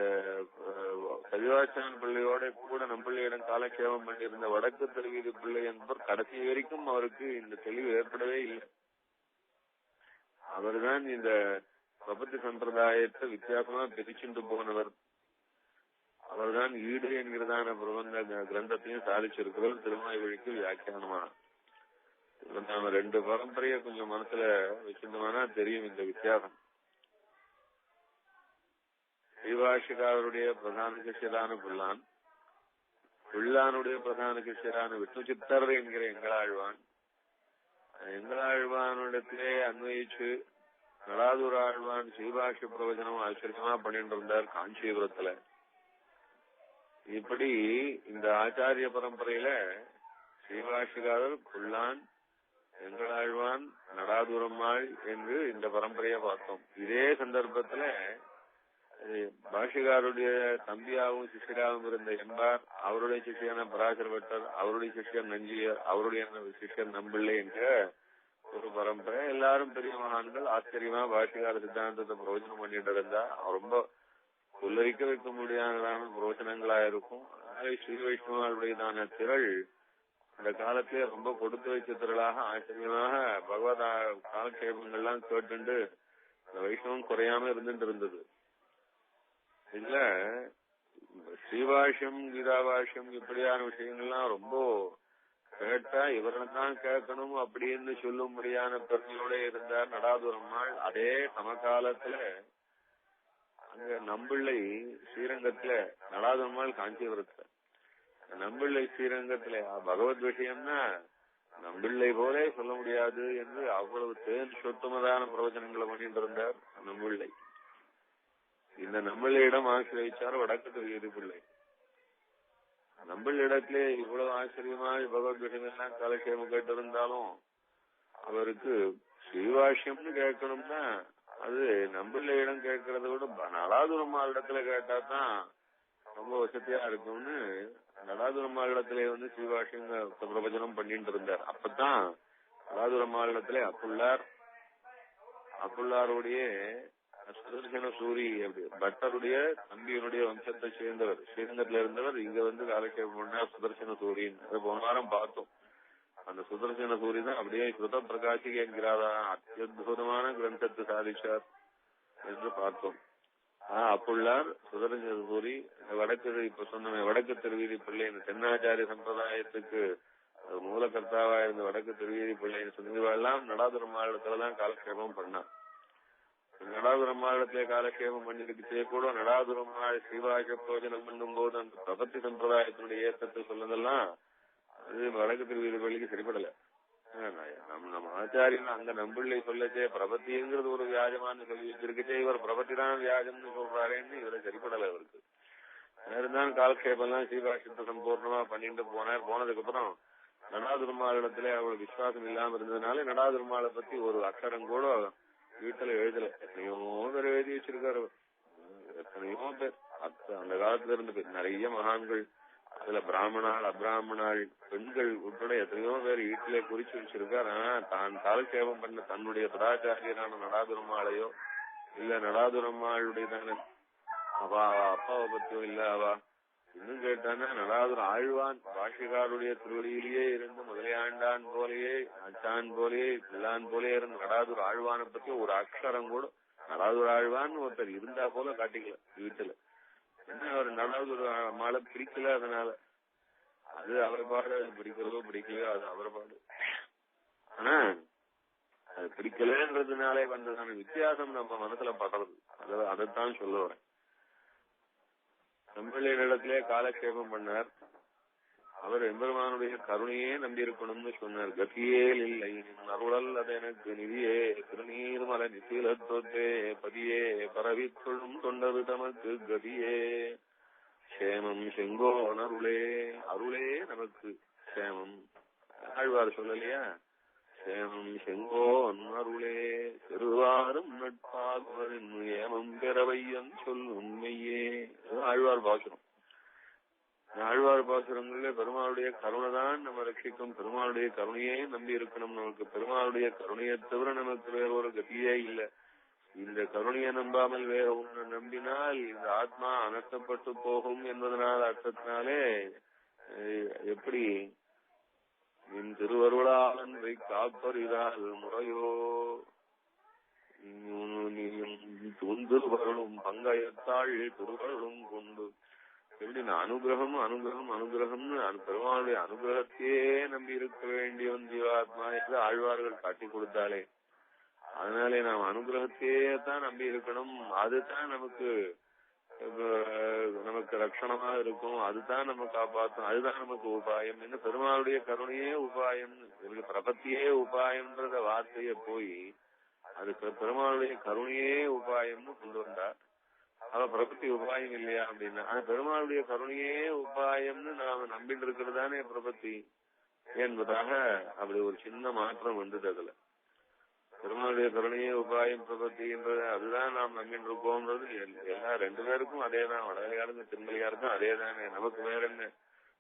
பெரியவாச்சான் பிள்ளையோட கூட நம்பிள்ளையிடம் காலக்ஷேபம் பண்ணியிருந்த வடக்கு திருவீதி பிள்ளை என்பவர் கடைசி வரைக்கும் அவருக்கு இந்த தெளிவு ஏற்படவே இல்லை. அவர்தான் இந்த பிரபத்தி சம்பிரதாயத்தை வித்தியாசமா பிரிச்சுட்டு போனவர். அவர்தான் ஈடு என்கிறதான பிரபந்த கிரந்தத்தையும் சாதிச்சிருக்கிறவர் திருமாய்வழிக்கு வியாக்கியானமா. நாம ரெண்டு பரம்பரைய கொஞ்சம் மனசுல வச்சிருந்தோம்னா தெரியும் இந்த வித்தியாசம். ஸ்ரீபாஷிகாருடைய பிரதான சிஷ்யரான பிள்ளான், பிள்ளானுடைய பிரதான சிஷ்யரான விஷ்ணு சித்தர் என்கிற எங்களாழ்வான், எங்களாழ்வானிடத்திலே அன்வயிச்சு நடாதூர் ஆழ்வான் ஸ்ரீபாஷ்ய பிரவச்சனம் ஆச்சரியமா பண்ணிட்டு இருந்தார் காஞ்சிபுரத்துல. இப்படி இந்த ஆச்சாரிய பரம்பரையில ஸ்ரீபாஷிகாரர், பிள்ளான், எங்களாழ்வான், நடாதூரம்மாள் என்று இந்த பரம்பரையை பார்த்தோம். இதே சந்தர்ப்பத்துல பாஷிகாருடைய தம்பியாவும் சிஷ்யராகவும் இருந்த எம்பார், அவருடைய சிஷ்யன பராசர பட்டர், அவருடைய சிஷ்யர் நஞ்சியர், அவருடைய சிஷ்யர் நம்பிள்ளை என்ற ஒரு பரம்பரை. எல்லாரும் பெரிய மகான்கள். ஆச்சரியமா பாஷிகார சித்தாந்தத்தை பிரவச்சனம் பண்ணிட்டு இருந்தா ரொம்ப புல்லரிக்க வைக்க முடியாததான பிரவச்சனங்களா இருக்கும். ஸ்ரீ வைஷ்ணவர்களுடையதான திரள் அந்த காலத்திலே ரொம்ப கொடுத்து வைத்த திரளாக ஆச்சரியமாக பகவத் காலக்ஷேபங்கள்லாம் கேட்டுண்டு வைஷ்ணவம் குறையாம இருந்துட்டு இருந்தது. இதுல ஸ்ரீபாஷ்யம், கீதாபாஷ்யம் இப்படியான விஷயங்கள்லாம் ரொம்ப கேட்டா இவர்கள்தான் கேட்கணும் அப்படின்னு சொல்லும்படியான பெருமையோட இருந்தார் நடாதுரம்மாள். அதே சமகாலத்துல அங்க நம்பிள்ளை ஸ்ரீரங்கத்துல, நடாதுரம்மாள் காஞ்சிபுரத்துல, நம்பிள்ளை ஸ்ரீரங்கத்துல பகவத் விஷயம்னா நம்பிள்ளை போலே சொல்ல முடியாது என்று அவ்வளவு தேன் சொத்துமதான பிரவச்சனங்களை பண்ணிட்டு இருந்தார் நம்பிள்ளை. இந்த நம்பிள்ளையிடம் ஆசிரியச்சார் வடக்கு திருவீதி பிள்ளை. நம்பிள்ளிடத்திலே இவ்வளவு ஆச்சரியமா பகவத் விஷயங்கள்லாம் காலக்ஷேபம் கேட்டிருந்தாலும் அவருக்கு ஸ்ரீபாஷ்யம்னு கேட்கணும்னா அது நம்பிள்ளையிடம் கேட்கறத விட நடாதுரம்மாள் இடத்துல கேட்டா தான் ரொம்ப வசதியா இருக்கும்னு நடாதுரம்மாள் இடத்துல ஸ்ரீபாஷ்யம் பிரபஞ்சனம் பண்ணிட்டு இருந்தார். அப்பதான் நடாதுரம்மாள் இடத்துல அப்புள்ளாருடைய சுதர்சன சூரி பட்டருடைய தம்பியினுடைய வம்சத்தை சேர்ந்தவர், ஸ்ரீரங்கத்துல இருந்தவர். இங்க காலக்ஷேபம் பண்ண சுதர்சன சூரியன். அது போன வாரம் பார்த்தோம். அந்த சுதர்சன சூரி தான் அப்படியே ஸ்ருத பிரகாசிக என்கிறாரா அத்தியுதமான கிரந்தத்தை சாதிச்சார் என்று பார்த்தோம். அப்புள்ளார் சுதர்சன சூரி வடக்கு, இப்ப சொன்ன வடக்கு திருவீதி பிள்ளை தென்னாச்சாரிய சம்பிரதாயத்துக்கு மூலகர்த்தாவா இருந்த வடக்கு திருவீதி பிள்ளைன்னு சொன்னதெல்லாம் நடாதுரமாளத்துலதான் காலக்ஷேபம் பண்ணார். நடாதுரமாளத்திலே காலக்ஷேபம் பண்ணிருக்கே கூட நடாதுரமாள் ஸ்ரீவாச பிரோஜனம் பண்ணும் போது அந்த பிரபத்தி சம்பிரதாயத்தினுடைய ஏற்றத்தை சொன்னதெல்லாம் அது வடக்கு திருவீதி பள்ளிக்கு சரிபடல. நம்ம ஆச்சாரியன் அங்க நம்பிள்ளை சொல்லச்சே பிரபத்திங்கிறது ஒரு வியாஜமானு சொல்லி வச்சிருக்கச்சே இவர் பிரபத்தி தான் வியாஜம்னு சொல்றாரேன்னு இவரை சரிபடல. அவருக்கு இருந்தாலும் காலக்ஷேபம்லாம் ஸ்ரீபாஷ்யத்தை சம்பூர்ணமா பண்ணிட்டு போனார். போனதுக்கு அப்புறம் நடாதுருமாளிடத்துல அவளுக்கு விசுவாசம் இல்லாம இருந்ததுனால நடாதுருமாளை பத்தி ஒரு அக்ஷரம் கூட வீட்டுல எழுதல. எத்தனையோ பேர் எழுதி வச்சிருக்காரு, எத்தனையோ பேர். அந்த காலத்துல இருந்து நிறைய மகான்கள், அதுல பிராமணாள் அபிராமணாள் பெண்கள் உட்பட எத்தனையோ பேர் வீட்டிலே குறிச்சு வச்சிருக்காரு. தான் காலக்ஷேபம் பண்ண தன்னுடைய சதாச்சாரியரான நடாதுரம்மாளையோ இல்ல நடாதுரம்மாளுடைய தானே அவா அப்பாவை பத்தியோ இல்ல அவா இன்னும் கேட்டானா நடாதுர ஆழ்வான் பாஷிகாருடைய திருவடியிலேயே இருந்து முதலையாண்டான் போலேயே அச்சான் போலேயே பிள்ளான் போலேயே இருந்து நடாதுர ஆழ்வானை பத்தி ஒரு அக்ஷரம் கூட நடாதுர ஆழ்வான் ஒருத்தர் இருந்தா போல காட்டிக்கல வீட்டுல. என்ன அவர் நடாதுர மாலை பிடிக்கல, அதனால அது அவர் பாடு, அது பிடிக்கிறதோ பிடிக்கலையோ அது அவர் பாடு. ஆனா அது பிடிக்கலன்றதுனாலே வந்ததான வித்தியாசம் நம்ம மனசுல படுறது, அதைத்தான் சொல்ல வரேன். நம்பிள்ளையிடத்திலே காலக்ஷேபம் பண்ணார். அவர் எம்பெருமானுடைய கருணையே நம்பி இருக்கணும்னு சொன்னார். கதியே இல்லை அருளல் அது எனக்கு நிதியே திருநீர்மல நிசீலத்தொத்தே பதியே பரவித்தொழும் தொண்டது தமக்கு கதியே சேமம் செங்கோன் அருளே, அருளே நமக்கு சேமம். ஆழ்வார் சொல்லலையா, சேமம் செங்கோன் அருளே திருவாரும் நட்பாகுவரின் ஏமம் பெறவையன் சொல் உண்மையே. ஆழ்வார் பாசுரம். ஆழ்வார் பாசுரங்கள்ல பெருமாளுடைய கருணை தான் நம்ம ரட்சிக்கும். பெருமாளுடைய கருணையே நம்பி இருக்கணும். நமக்கு பெருமாளுடைய கருணையை தவிர நமக்கு வேற ஒரு கதியே இல்லை. இந்த கருணையை நம்பாமல் வேற ஒன்று நம்பினால் இந்த ஆத்மா அனர்த்தப்பட்டு போகும் என்பதனால் அர்த்தத்தினாலே எப்படி நின் திருவருளாளன்றை காப்பறிதால் முறையோ துந்துருவர்களும் பங்கயத்தாள் திருவருளும் கொண்டு எப்படி அனுகிரகம் அனுகிரகம் அனுகிரகம்னு பெருமாளுடைய அனுகிரகத்தையே நம்பி இருக்க வேண்டியவன் ஜீவாத்மா என்று ஆழ்வார்கள் காட்டி கொடுத்தாலே, அதனாலே நாம் அனுகிரகத்தையே தான் நம்பி இருக்கணும். அதுதான் நமக்கு ரட்சணமா இருக்கும், அதுதான் நம்ம காப்பாற்றும், அதுதான் நமக்கு உபாயம். என்ன பெருமாளுடைய கருணையே உபாயம், பிரபத்தியே உபாயம்ன்றத வார்த்தைய போய் அதுக்கு பெருமாளுடைய கருணையே உபாயம்னு கொண்டு வந்தார். அவ பிரபத்தி உபாயம் இல்லையா அப்படின்னா, ஆனா பெருமாளுடைய கருணையே உபாயம்னு நாம நம்பிட்டு இருக்கிறது தானே பிரபத்தி என்பதாக அப்படி ஒரு சின்ன மாற்றம் வந்தது. அதுல பெருமாளுடைய கருணையே உபாயம் பிரபத்தி என்றது அதுதான் நாம் நம்பிட்டு இருக்கோம்ன்றது எல்லா ரெண்டு பேருக்கும் அதேதான். வடகையாருக்கும் திருமலையாருக்கும் அதே தானே. நமக்கு வேற என்ன,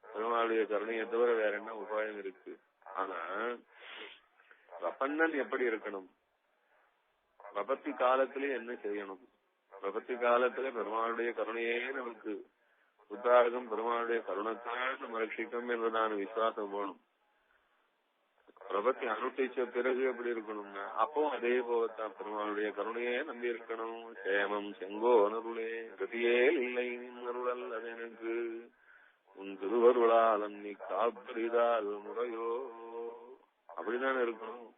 பெருமாளுடைய கருணையை தவிர வேற என்ன உபாயம் இருக்கு? ஆனா பிரபன்னன் எப்படி இருக்கணும், பிரபத்தி காலத்திலே என்ன செய்யணும்? பிரபத்தி காலத்துல பெருமாளுடைய கருணையே நமக்கு உத்தாரகம், பெருமாளுடைய கருணத்தான் நம்ம ரட்சிக்கும் என்றதான விசுவாசம் போகணும். பிரபத்தி அனுஷ்டிச்ச பிறகு எப்படி இருக்கணும்னா அப்போ அதே போலத்தான் பெருமாளுடைய கருணையே நம்பி இருக்கணும். சேமம் செங்கோ அருளே கதியே இல்லை அருளல் அது எனக்கு உன் திருவருளால் நீ காப்பறிதால் முறையோ, அப்படிதான் இருக்கணும்.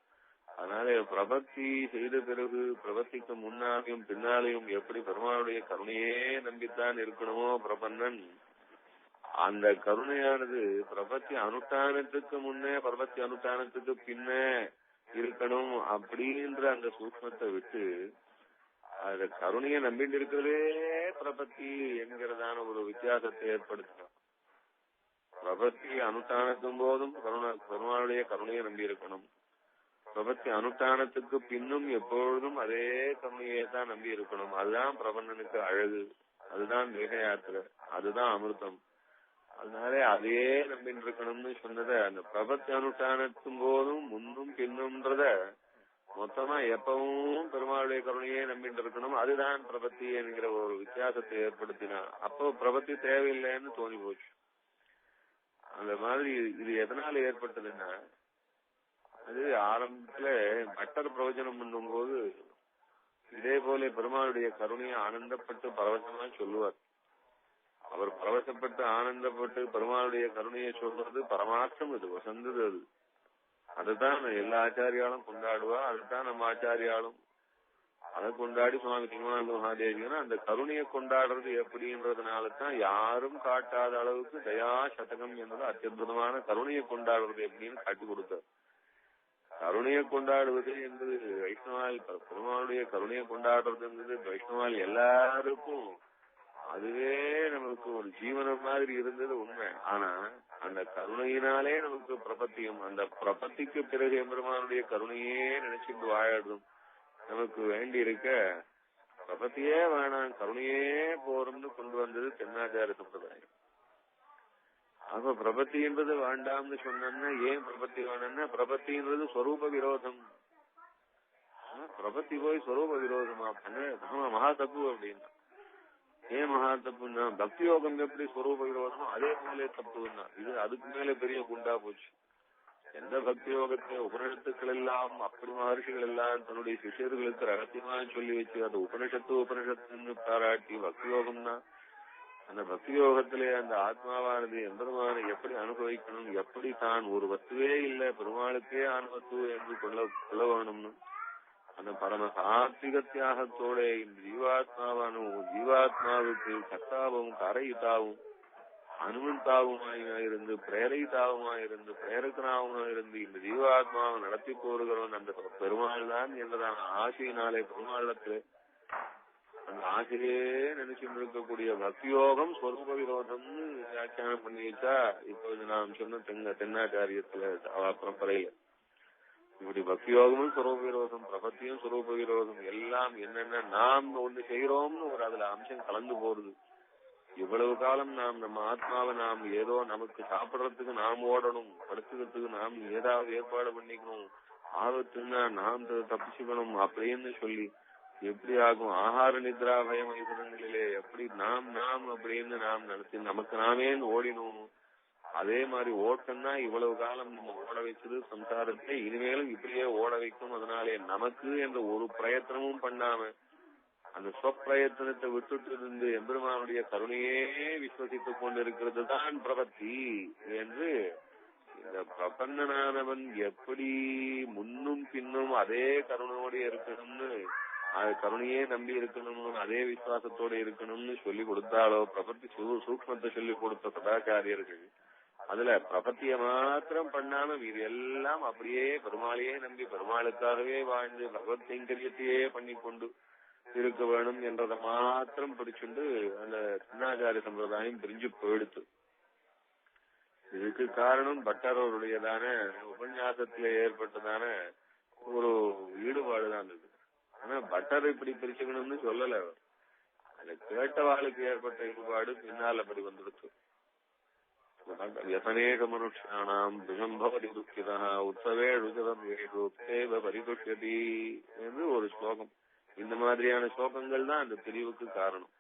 அதனால பிரபத்தி செய்த பிறகு பிரபத்திக்கு முன்னாலையும் பின்னாலையும் எப்படி பெருமாளுடைய கருணையே நம்பித்தான் இருக்கணுமோ பிரபன்னன், அந்த கருணையானது பிரபத்தி அனுஷ்டானத்துக்கு முன்னே பிரபத்தி அனுஷ்டானத்துக்கு பின்ன இருக்கணும் அப்படின்ற அந்த சூக்மத்தை விட்டு அந்த கருணையை நம்பிட்டு இருக்கிறதே பிரபத்தி என்கிறதான ஒரு வித்தியாசத்தை ஏற்படுத்தணும். பிரபத்தி அனுஷ்டானத்தும் போதும் பெருமாளுடைய கருணையை நம்பி இருக்கணும். பிரபத்தி அனுஷ்டானத்துக்கு பின்னும் எப்பொழுதும் அதே கருணையை தான் நம்பி இருக்கணும். அதுதான் பிரபந்தனுக்கு அழகு, அதுதான் தேக யாத்திரை, அதுதான் அமிர்தம். அதனால அதையே நம்பிட்டு இருக்கணும்னு சொன்னத அந்த பிரபத்தி அனுஷ்டானத்தும் போதும் முன்னும் பின்னும்ன்றத மொத்தமா எப்பவும் பெருமாளுடைய கருணையே நம்பிட்டு இருக்கணும். அதுதான் பிரபத்தி என்கிற ஒரு வித்தியாசத்தை ஏற்படுத்தினா அப்போ பிரபத்தி தேவையில்லைன்னு தோணி போச்சு. அந்த மாதிரி இது எதனால ஏற்பட்டதுன்னா அது ஆரம்பத்துல பட்டர் பிரவச்சனம் பண்ணும் போது இதே போல பெருமாளுடைய கருணையை ஆனந்தப்பட்டு பரவசமா சொல்லுவார். அவர் பரவசப்பட்டு ஆனந்தப்பட்டு பெருமாளுடைய கருணையை சொல்றது பரமார்த்தம், இது வசந்தது. அது அதுதான் எல்லா ஆச்சாரியாலும் கொண்டாடுவா. அதுதான் நம்ம ஆச்சாரியாலும் அதை கொண்டாடி சுவாமி சிவானந்த மகாதேவியனா அந்த கருணையை கொண்டாடுறது எப்படின்றதுனாலதான் யாரும் காட்டாத அளவுக்கு தயா சதகம் என்பது அத்தியுதமான கருணையை கொண்டாடுறது எப்படின்னு காட்டி கொடுத்தார். கருணையை கொண்டாடுவது என்பது வைஷ்ணவால் பெருமாளுடைய கருணையை கொண்டாடுறது என்பது வைஷ்ணவால் எல்லாருக்கும் அதுவே நமக்கு ஒரு ஜீவனம் மாதிரி இருந்தது உண்மை. ஆனா அந்த கருணையினாலே நமக்கு பிரபத்தியம், அந்த பிரபத்திக்கு பிறகு எம்பெருமானுடைய கருணையே நினைச்சிட்டு வாழணும். நமக்கு வேண்டி இருக்க பிரபத்தியே வேணாம், கருணையே போறோம்னு கொண்டு வந்தது தென்னாச்சார சம்பிரதாயம். அப்ப பிரபத்தின்றது வேண்டாம்னு சொன்னா ஏன் பிரபத்தி வேணும்னா பிரபத்தின்றது ஸ்வரூப விரோதம். பிரபத்தி போய் ஸ்வரூப விரோதமா பண்ண மகா தப்பு அப்படின்னா ஏன் மகா தப்புன்னா பக்தி யோகம் எப்படி ஸ்வரூப விரோதமோ அதே போல தப்புன்னா இது அதுக்கு மேல பெரிய குண்டா போச்சு. எந்த பக்தி யோகத்தை உபனிஷத்துக்கள் எல்லாம் அப்படி மகர்ஷிகள் எல்லாம் தன்னுடைய சிஷியர்களுக்கு ரகசியமா சொல்லி வச்சு அது உபனிஷத்துன்னு பாராட்டி பக்தி யோகம்னா அந்த பக்தி யோகத்திலே அந்த ஆத்மாவானது எம்பெருமானை எப்படி அனுபவிக்கணும், எப்படி தான் ஒரு வஸ்துவே இல்லை பெருமாளுக்கே ஆன்வத்து என்று கொள்ள வேணும்னு அந்த பரம சாத்விக தியாகத்தோட இந்த ஜீவாத்மாவுக்கு கர்த்தாவும் கரையிட்டாவும் அனுமந்தாவுமாயிருந்து பிரேரிதாவுமாயிருந்து பிரேரகனாவுமாயிருந்து இந்த ஜீவாத்மாவை நடத்தி போருகிறவன் அந்த பெருமாள் தான் என்றதான ஆசையினாலே பெருமாளத்திலே அந்த ஆசையே நினைச்சுட்டு இருக்கக்கூடிய பக்தியோகம் ஸ்வரூப விரோதம்னு வியாக்கியானம் பண்ணி வச்சா இப்போது நாம் சொன்ன தென்னாச்சாரியத்துல பரம்பரையில இப்படி பக்தியோகமும் ஸ்வரூப விரோதம், பிரபத்தியும் ஸ்வரூப விரோதம் எல்லாம் என்னென்ன நாம் ஒண்ணு செய்யறோம்னு ஒரு அதுல அம்சம் கலந்து போறது. இவ்வளவு காலம் நாம் நம்ம ஆத்மாவை நாம் ஏதோ நமக்கு சாப்பிடறதுக்கு நாம் ஓடணும், படுத்துக்கிறதுக்கு நாம் ஏதாவது ஏற்பாடு பண்ணிக்கணும், ஆபத்துன்னா நாம் தப்பிச்சுக்கணும் அப்படின்னு சொல்லி எப்படி ஆகும் ஆகார நித்ரா பயம் ஐசனங்களிலே எப்படி நாம் அப்படின்னு நாம் நினைச்சு நமக்கு நாமே ஓடினோம். அதே மாதிரி ஓட்டம்னா இவ்வளவு காலம் நம்ம ஓட வச்சது சம்சாரத்தை இனிமேலும் இப்படியே ஓட வைக்கும். அதனாலே நமக்கு என்ற ஒரு பிரயத்தனமும் பண்ணாம அந்த சொப்பிரயத்தனத்தை விட்டுட்டு இருந்து எம்பெருமானுடைய கருணையே விஸ்வசித்துக் கொண்டிருக்கிறது தான் பிரபத்தி என்று இந்த பிரபன்னனானவன் எப்படி முன்னும் பின்னும் அதே கருணையோடு இருக்கணும்னு கருணையே நம்பி இருக்கணும், அதே விசுவாசத்தோட இருக்கணும்னு சொல்லி கொடுத்தாலோ பிரபத்தி சூக்மத்தை சொல்லி கொடுத்த சதாச்சாரியர்கள் அதுல பிரபத்திய மாத்திரம் பண்ணாம இது எல்லாம் அப்படியே பெருமாளையே நம்பி பெருமாளுக்காகவே வாழ்ந்து பகவத் கைங்கரியத்தையே பண்ணி கொண்டு இருக்க வேணும் என்றதை மாத்திரம் பிடிச்சுண்டு அந்த சின்னாச்சாரிய சம்பிரதாயம் பிரிஞ்சு போயிடுத்து. இதுக்கு காரணம் பட்டரோருடையதான உபன்யாசத்திலே ஏற்பட்டதான ஒரு ஈடுபாடுதான் இருக்கு. ஆனா பட்டர் இப்படி பிரிச்சுக்கணும்னு சொல்லல. அவர் அதை கேட்டவாளுக்கு ஏற்பட்ட ஈடுபாடு பின்னால் அப்படி வந்துடுச்சு. வியசனேக மனுஷானாம் பிசம்பவதி துக்கிதா உற்சவே ருஜதேவ பரிதுஷ்யதி என்று ஒரு ஸ்லோகம். இந்த மாதிரியான ஸ்லோகங்கள் தான் அந்த பிரிவுக்கு காரணம்.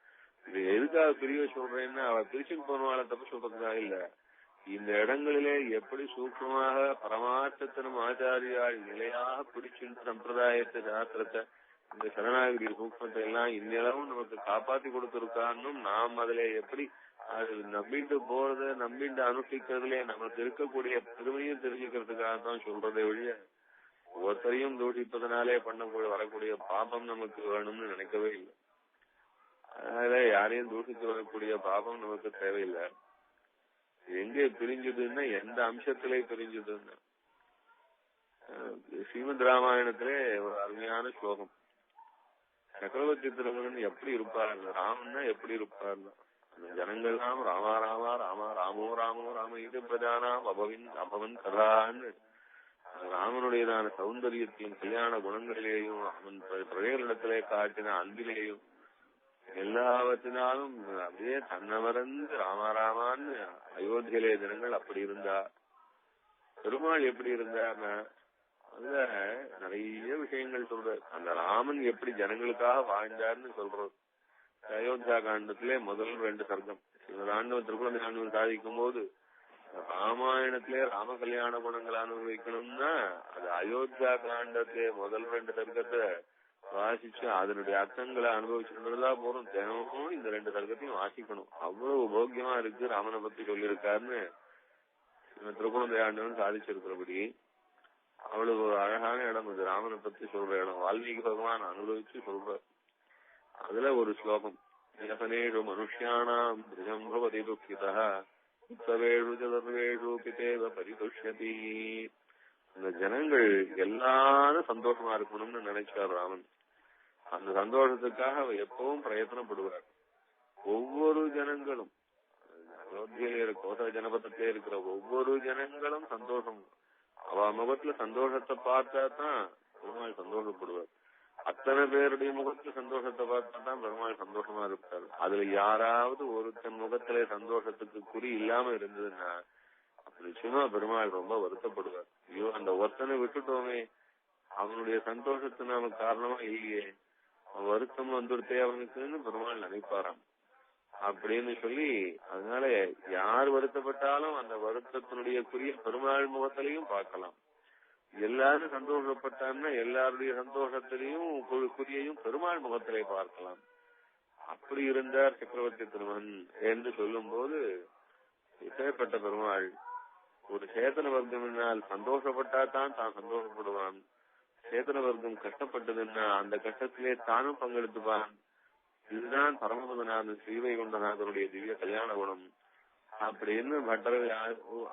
இது எதுக்காக பிரிவை சொல்றேன்னா அவ பிரிச்சுட்டு போனவாளை தப்பு சொல்றதுக்காக இல்ல. இந்த இடங்களிலே எப்படி சூக்மமாக பரமார்த்தத்தினும் ஆச்சாரியால் நிலையாக பிடிச்சுட்டு சம்பிரதாயத்தை சாஸ்திரத்தை இந்த சரணாகதி சூக்மத்தை எல்லாம் இந்நிலவும் நமக்கு காப்பாத்தி கொடுத்திருக்கான்னு நாம் அதுல எப்படி அது நம்பிட்டு போறது நம்பிட்டு அனுஷ்டிக்கிறதுல நமக்கு இருக்கக்கூடிய பெருமையும் தெரிஞ்சுக்கிறதுக்காக தான் சொல்றதை ஒழிய ஒருத்தரையும் தூஷிப்பதனாலே பண்ணக்கூடிய வரக்கூடிய பாபம் நமக்கு வேணும்னு நினைக்கவே இல்லை. அதனால யாரையும் தூஷித்து வரக்கூடிய பாபம் நமக்கு தேவையில்லை. எங்கே பிரிஞ்சதுன்னா எந்த அம்சத்திலே பிரிஞ்சதுன்னா ஸ்ரீமத் ராமாயணத்திலே ஒரு அருமையான ஸ்லோகம். சக்கரவர்த்தி திருமகன் எப்படி இருப்பாருன்னா ராமன்னா எப்படி இருப்பாருன்னா அந்த ஜனங்கள்லாம் ராமா ராமா ராமா ராமோ ராமோ ராம இது பிரஜானாம் அபவன் கதான்னு ராமனுடையதான சௌந்தரியத்தையும் கல்யாண குணங்களிலேயும் அவன் பிரஜைகளிடத்திலே காட்டின அன்பிலேயும் எல்லாவற்றினாலும் அப்படியே தன்னமறந்து ராமாராமான்னு அயோத்தியிலே ஜனங்கள் அப்படி இருந்தா. பெருமாள் எப்படி இருந்தார்னா அதுல நிறைய விஷயங்கள் சொல்ற. அந்த ராமன் எப்படி ஜனங்களுக்காக வாழ்ந்தார்னு சொல்றது. அயோத்தியா காண்டத்திலே முதல் 2 சர்க்கம் ஆண்டவன் திருக்குழந்தை ஆண்டவன் சாதிக்கும் போது ராமாயணத்திலே ராம கல்யாண குணங்களை அனுபவிக்கணும்னா அது அயோத்தியா காண்டத்தை முதல் 2 சர்க்கத்தை வாசிச்சு அதனுடைய அர்த்தங்களை அனுபவிச்சுன்றதா போறோம். தினமும் இந்த 2 சர்க்கத்தையும் வாசிக்கணும். அவ்வளவு போக்கியமா இருக்கு ராமனை பத்தி சொல்லியிருக்காருன்னு திருக்குழந்தையாண்டவன் சாதிச்சிருக்கிறபடி அவ்வளவு அழகான இடம் இது. ராமனை பத்தி சொல்ற இடம் வால்மீகி பகவான் அனுபவிச்சு சொல்ற. அதுல ஒரு ஸ்லோகம், யசனேஷு மனுஷ்யாணாம் பிரிஜம் பவதி துக்கிதः உத்தவேஷு சர்வேஷு பிதேவ பரிதுஷ்யதி. அந்த ஜனங்கள் எல்லாரும் சந்தோஷமா இருக்கணும்னு நினைச்சார் ராமன். அந்த சந்தோஷத்துக்காக அவர் எப்பவும் பிரயத்தனப்படுவார். ஒவ்வொரு ஜனங்களும் அயோத்தியில கோசல ஜனபதத்திலே இருக்கிற ஒவ்வொரு ஜனங்களும் சந்தோஷம், அவ முகத்துல சந்தோஷத்தை பார்த்தா தான் பெருமாள் சந்தோஷப்படுவார். அத்தனை பேருடைய முகத்துல சந்தோஷத்தை பார்த்தா தான் பெருமாள் சந்தோஷமா இருப்பார். அதுல யாராவது ஒருத்தன் முகத்திலே சந்தோஷத்துக்கு குறி இல்லாம இருந்ததுன்னா நிச்சயமா பெருமாள் ரொம்ப வருத்தப்படுவார். ஐயோ அந்த ஒருத்தனை விட்டுட்டோமே, அவனுடைய சந்தோஷத்துக்கு நமக்கு காரணமா இல்லையே, வருத்தம் வந்துடுத்தே அவனுக்குன்னு பெருமாள் நினைப்பாராம் அப்படின்னு சொல்லி. அதனால யார் வருத்தப்பட்டாலும் அந்த வருத்தத்தினுடைய குறிய பெருமாள் முகத்திலையும் பார்க்கலாம். எல்லாரும் சந்தோஷப்பட்டான்னா எல்லாருடைய சந்தோஷத்திலையும் குறியையும் பெருமாள் முகத்திலே பார்க்கலாம். அப்படி இருந்தார் சக்கரவர்த்தி திருமகன் என்று சொல்லும் போது இப்பேற்பட்ட பெருமாள் ஒரு சேத்தன வர்க்கம்னால் சந்தோஷப்பட்டா தான் சந்தோஷப்படுவான். சேத்தன வர்க்கம் கஷ்டப்பட்டதுன்னா அந்த கஷ்டத்திலே தானும் பங்கெடுத்துப்பான். இதுதான் பரமபதனான ஸ்ரீவைகுண்டநாதருடைய திவ்ய கல்யாண குணம் அப்படின்னு பட்டர்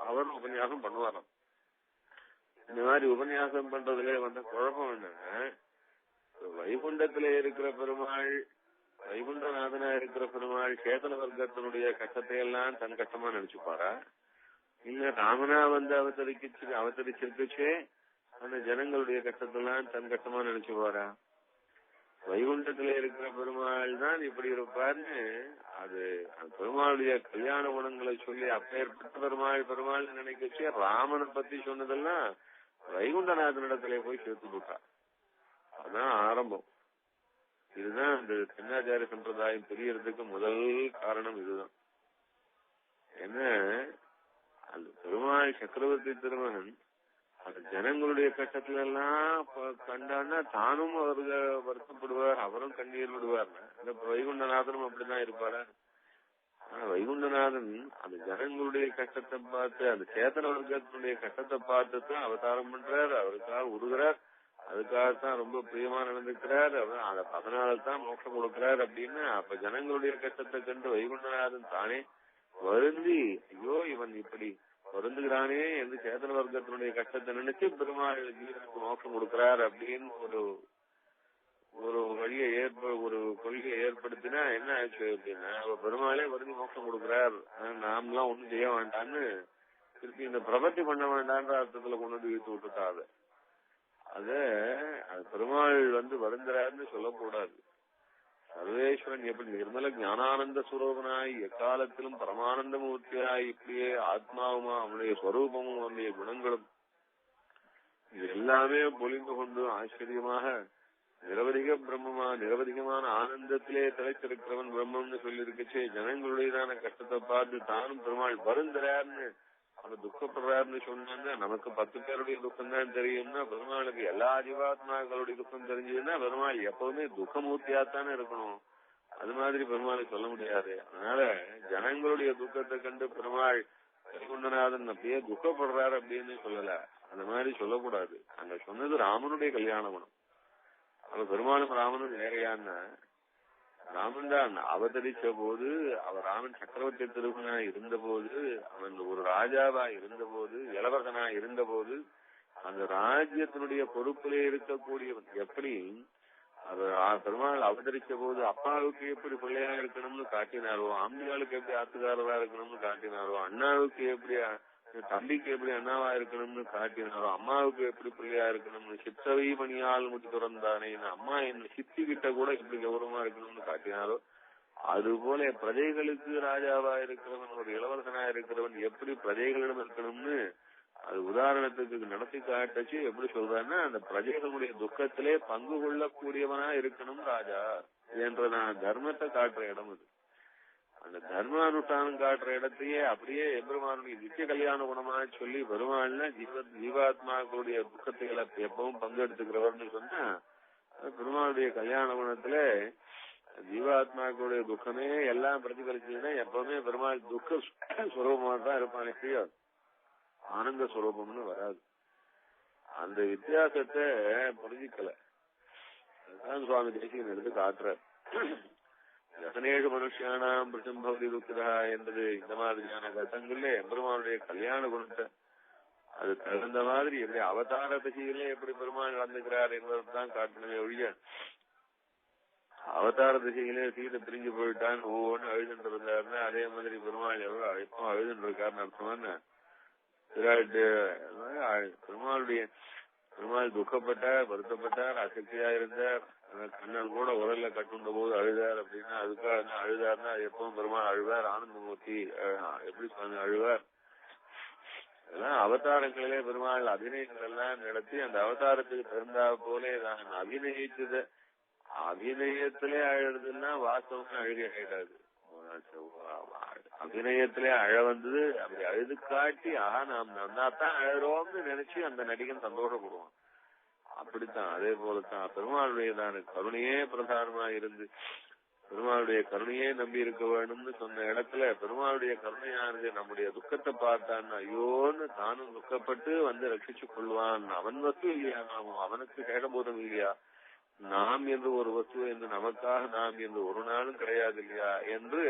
அவர் உபன்யாசம் பண்ணுவாராம். இந்த மாதிரி உபன்யாசம் பண்றதுல வந்த குழப்பம் என்னன்னா, வைகுண்டத்திலே இருக்கிற பெருமாள், வைகுண்டநாதனா இருக்கிற பெருமாள் சேத்தன வர்க்கத்தினுடைய கஷ்டத்தை எல்லாம் தன் கஷ்டமா நினைச்சுப்பாரா, இல்ல ராமனா வந்து அவதரிச்சிருக்கச்சே அந்த ஜனங்களுடைய கஷ்டத்தெல்லாம் தன் கஷ்டமா நினைச்சுப்பாரா? வைகுண்டத்துல இருக்கிற பெருமாள் தான் இப்படி இருப்பார்னு அது பெருமாளுடைய கல்யாண குணங்களை சொல்லி அப்பேற்பட்ட பெருமாள் நினைக்கச்சே ராமனை பத்தி சொன்னதெல்லாம் வைகுண்டநாதனிடத்திலே போய் சேர்த்து போட்டா. அதுதான் ஆரம்பம். இதுதான் இந்த தென்னாச்சாரிய சம்பிரதாயம் தெரியறதுக்கு முதல் காரணம் இதுதான். என்ன, அந்த பெருமாள் சக்கரவர்த்தி திருமகன் அந்த ஜனங்களுடைய கஷ்டத்துல எல்லாம் கண்டான்னா தானும் அவர்கள் வருத்தப்படுவார், அவரும் கண்ணீர் விடுவார். அந்த வைகுண்டநாதனும் அப்படிதான் இருப்பாரா? ஆனா வைகுண்டநாதன் அந்த ஜனங்களுடைய கஷ்டத்தை பார்த்து அந்த சேத்தன வர்க்கத்தினுடைய கஷ்டத்தை பார்த்து தான் அவதாரம் பண்றார், அவருக்காக உருகிறார், அதுக்காகத்தான் ரொம்ப பிரியமா நடந்துக்கிறார், அதனால தான் மோட்சம் கொடுக்கிறார் அப்படின்னு. அப்ப ஜனங்களுடைய கஷ்டத்தை கண்டு வைகுண்டநாதன் தானே வருந்தி, ஐயோ இவன் இப்படி வருந்துகிறானே என்று சேதன வர்க்கத்தினுடைய கஷ்டத்தை நினைச்சு பெருமாள் ஜீவனுக்கு மோட்சம் கொடுக்கிறார் அப்படின்னு ஒரு வழியை ஒரு கொள்கையை ஏற்படுத்தினா என்ன ஆச்சு அப்படின்னா, பெருமாளே வருந்தி மோட்சம் கொடுக்கிறார், நாமெல்லாம் ஒண்ணும் செய்ய வேண்டான்னு திருப்பி இந்த பிரபத்தி பண்ண வேண்டான்ற அர்த்தத்துல கொண்டு வந்து இழுத்து விட்டுட்டாரு. அது பெருமாள் வந்து வருந்துறாருன்னு சொல்லக்கூடாது. சர்வேஸ்வரன் எப்படி நிர்மல ஞானானந்த சுரூபனாய் எக்காலத்திலும் பரமானந்த மூர்த்தியாய் இப்படியே ஆத்மாவுமா அவனுடைய ஸ்வரூபமும் அவனுடைய குணங்களும் இது எல்லாமே பொலிந்து கொண்டு ஆச்சரியமாக நிரவதிக பிரம்மமா நிரவதிகமான ஆனந்தத்திலே திளைத்திருக்கிறவன் பிரம்மம்னு சொல்லியிருக்கச்சே ஜனங்களுடையதான கஷ்டத்தை பார்த்து தானும் பெருமாள் வருந்துறாருன்னு அவன் துக்கப்படுறாருன்னு சொன்னா நமக்கு 10 பேருடைய துக்கம் தான் தெரியும்னா பெருமாளுக்கு எல்லா ஜீவாத்மாக்களுடைய துக்கம் தெரிஞ்சதுன்னா பெருமாள் எப்பவுமே துக்கமூர்த்தியாத்தானே இருக்கணும். அது மாதிரி பெருமாளை சொல்ல முடியாது. அதனால ஜனங்களுடைய துக்கத்தை கண்டு பெருமாள் வைகுண்டநாதன் அப்படியே துக்கப்படுறாரு அப்படின்னு சொல்லல, அந்த மாதிரி சொல்லக்கூடாது. அங்க சொன்னது ராமனுடைய கல்யாண குணம். அவன் பெருமாளும் ராமனும் வேறையான்னா, ராமன் தான் அவதரிச்ச போது அவர் ராமன் சக்கரவர்த்தி திருமகனா இருந்த போது, அவன் ஒரு ராஜாவா இருந்த போது, இளவரசனா இருந்த போது அந்த ராஜ்யத்தினுடைய பொறுப்பிலே இருக்கக்கூடியவன் எப்படி அவர் பெருமாள் அவதரிச்ச போது அப்பாவுக்கு எப்படி பிள்ளையா இருக்கணும்னு காட்டினாரோ, அம்மியாளுக்கு எப்படி ஆத்துக்காரரா இருக்கணும்னு காட்டினாரோ, அண்ணாவுக்கு எப்படி தம்பிக்கு எப்படி அண்ணாவா இருக்கணும்னு காட்டினாரோ, அம்மாவுக்கு எப்படி பிள்ளையா இருக்கணும்னு சித்தவை மணியால் முடி துறந்தானே அம்மா என்ன சித்தி கிட்ட கூட எப்படி கௌரவமா இருக்கணும்னு காட்டினாரோ, அது போல பிரஜைகளுக்கு ராஜாவா இருக்கிறவன் ஒரு இளவரசனா இருக்கிறவன் எப்படி பிரஜைகளிடம் இருக்கணும்னு அது உதாரணத்துக்கு நடத்தி காட்டச்சு. எப்படி சொல்றான்னா, அந்த பிரஜைகளுடைய துக்கத்திலே பங்கு கொள்ளக்கூடியவனா இருக்கணும் ராஜா என்ற நான் தர்மத்தை காட்டுற இடம் அது. அந்த தர்மானுஷ்டானம் காட்டுற இடத்தையே அப்படியே எம்பெருமானுடைய நித்திய கல்யாண குணமா சொல்லி பெருமாள்னா ஜீவாத்மாக்களுடைய துக்கத்துகளை எப்பவும் பங்கெடுத்துக்கிறவர்னு சொன்னா பெருமாளுடைய கல்யாண குணத்துல ஜீவாத்மாக்களுடைய துக்கமே எல்லாம் பிரதிபலிச்சதுன்னா எப்பவுமே பெருமாள் துக்க சுரூபமா தான் இருப்பானே தெரியாது, ஆனந்த சுரூபம்னு வராது. அந்த வித்தியாசத்தை புரிஞ்சிக்கல. அதுதான் சுவாமி தேசிகன் எடுத்து காட்டுறார். ரசனேஷு மனுஷியானாம் பிரசம்பவதி துக்கதா என்பது இந்த மாதிரியான கட்டங்கள்ல எம்பெருமானுடைய கல்யாண குணத்தை அது தகுந்த மாதிரி எப்படி அவதார திசையிலே எப்படி பெருமாள் நடந்துக்கிறார் என்பதுதான் காட்டணுமே ஒழிய அவதார திசையிலே சீதை பிரிஞ்சு போயிட்டான் ஒவ்வொன்னு அழுதுட்டு இருந்தாருன்னா அதே மாதிரி பெருமாள் எவ்வளவு எப்பவும் அழுதுட்டு இருக்காருன்னு அர்த்தமான விராட்டு பெருமாள் துக்கப்பட்டார், வருத்தப்பட்டார், அசக்தியா இருந்தார். கண்ணன் கூட உடல்ல கட்டுண்ட போது அழுதார் அப்படின்னா அதுக்காக அழுதார்னா எப்பவும் பெருமாள் அழுவார். ஆனந்தமூர்த்தி எப்படி அழுவார். அதெல்லாம் அவதாரங்களிலே பெருமாள் அபிநயங்கள் எல்லாம் நடத்தி அந்த அவதாரத்துக்கு தகுந்தா போலே நான் அபிநயிச்சத அபிநயத்திலே அழுதுன்னா வாஸ்தவம் அழுகை ஆயிடாது. அபிநயத்திலே அழ வந்தது அப்படி அழுது காட்டி நாம் நன்னாத்தான் அழறோம்னு நினைச்சு அந்த நடிகன் சந்தோஷப்படுவான். அப்படித்தான் அதே போலத்தான் பெருமாளுடையதான கருணையே பிரதானமா இருந்து பெருமாளுடைய கருணையே நம்பி இருக்க வேணும்னு சொன்ன இடத்துல பெருமாளுடைய கருணையானது நம்முடைய துக்கத்தை பார்த்தான் ஐயோன்னு தானும் துக்கப்பட்டு வந்து ரட்சிச்சு கொள்வான். அவன் வஸ்து இல்லையா, நாமும் அவனுக்கு கேடபோதம் இல்லையா, நாம் என்று ஒரு வஸ்து என்று நமக்காக நாம் என்று ஒரு நாளும் கிடையாது இல்லையா என்று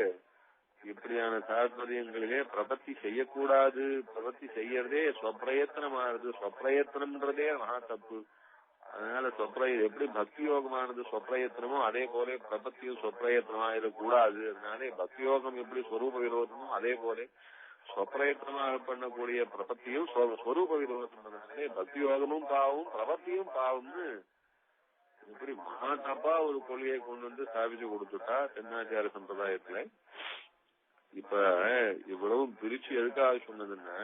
இப்படியான தாற்பயங்களிலே பிரபத்தி செய்யக்கூடாது. பிரபத்தி செய்யறதே ஸ்வப்பிரயத்தனமானது. ஸ்வப்பிரயத்தனம்ன்றதே மகா தப்பு. அதனால எப்படி பக்தி யோகமானது ஸ்வப்பிரயத்தனமோ அதே போல பிரபத்தியும் ஸ்வப்பிரயத்தனமாயிடக்கூடாது. அதனாலே பக்தி யோகம் எப்படி ஸ்வரூப விரோதமோ அதே போல ஸ்வப்பிரயத்தனமாக பண்ணக்கூடிய பிரபத்தியும் ஸ்வரூப விரோதம். பக்தி யோகமும் பாவம், பிரபத்தியும் பாவம்னு இப்படி மகா தப்பா ஒரு கொள்கையை கொண்டு வந்து ஸ்தாபிச்சு கொடுத்துட்டா தென்னாச்சார சம்பிரதாயத்துல. இப்ப இவ்வளவும் பிரிச்சு எதுக்காக சொன்னதுன்னா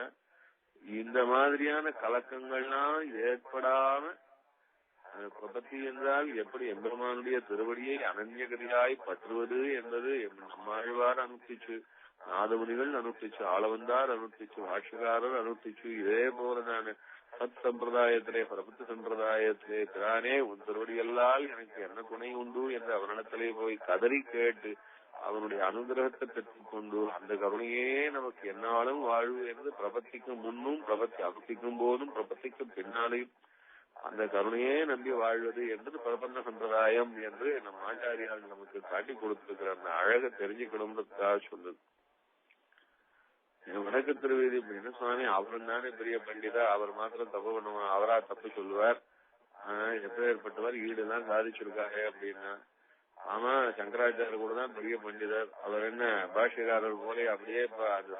இந்த மாதிரியான கலக்கங்கள்லாம் ஏற்படாம பிரபத்தி என்றால் எப்படி எம்பெருமானுடைய திருவடியை அனன்யகதியாய் பற்றுவது என்பது நம்மாழ்வார் அனுஷ்டிச்சு, நாதமுனிகள் அனுஷ்டிச்சு, ஆளவந்தார் அனுஷ்டிச்சு, பாஷ்யக்காரர் அனுஷ்டிச்சு, இதே போலதான சத் சம்பிரதாயத்திலே பிரபத்தி சம்பிரதாயத்திலே திரானே உன் திருவடியல்லால் எனக்கு என்ன துணை உண்டு என்று அவனிடத்திலே போய் கதறி கேட்டு அவனுடைய அனுகிரகத்தை பெற்றுக் கொண்டு அந்த கருணையே நமக்கு என்னாலும் வாழ்வு என்று பிரபத்திக்கும் முன்னும் பிரபத்தி அனுஷ்டிக்கும் போதும் பிரபத்திக்கும் பின்னாலையும் அந்த கருணையே நம்பி வாழ்வது என்று பிரபந்த சம்பிரதாயம் என்று நம் ஆச்சாரியால் நமக்கு காட்டி கொடுத்திருக்கிற அந்த அழகை தெரிஞ்சுக்கணும்ன்றதுக்காக சொல்லுது. வடக்கு திருவேதி அப்படின்னு சுவாமி அவரும் தானே பெரிய பண்டிதா, அவர் மாத்திரம் தப்பு பண்ணுவார், அவரா தப்பு சொல்லுவார், எப்பேற்பட்டவர் ஈடுலாம் சாதிச்சிருக்காரு அப்படின்னா. ஆமா, சங்கராச்சாரியர் கூட தான் பெரிய பண்டிதர். அவர் என்ன பாஷ்யக்காரர் போல அப்படியே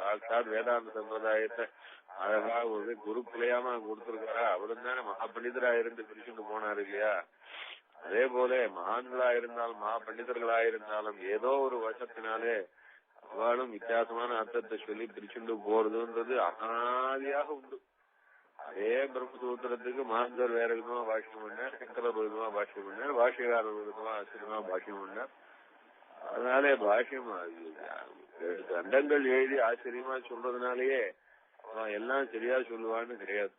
சாட்சாத் வேதாந்த சம்பிரதாயத்தை அழகா ஒரு குரு பிள்ளையாம கொடுத்திருக்காரா? அவரும் தானே மகா பண்டிதரா இருந்து பிரிச்சுட்டு போனாரு இல்லையா? அதே போல மகான்களா இருந்தாலும் மகா பண்டிதர்களா இருந்தாலும் ஏதோ ஒரு வருஷத்தினாலே அவளும் வித்தியாசமான அர்த்தத்தை சொல்லி பிரிச்சுட்டு போறதுன்றது அனாதியாக உண்டு. அதே பிரம்மசூத்திரத்துக்கு மகாந்தர் வேற விதமா பாஷ்யம் பண்ணார், சங்கரர் விதமா பாஷ்யம் பண்ணார், பாஷ்யக்காரர் விதமா ஆச்சரியமா பாஷ்யம் பண்ணார். அதனாலே பாஷ்யம் கண்டங்கள் எழுதி ஆச்சரியமா சொல்றதுனாலயே எல்லாம் சரியா சொல்லுவான்னு கிடையாது.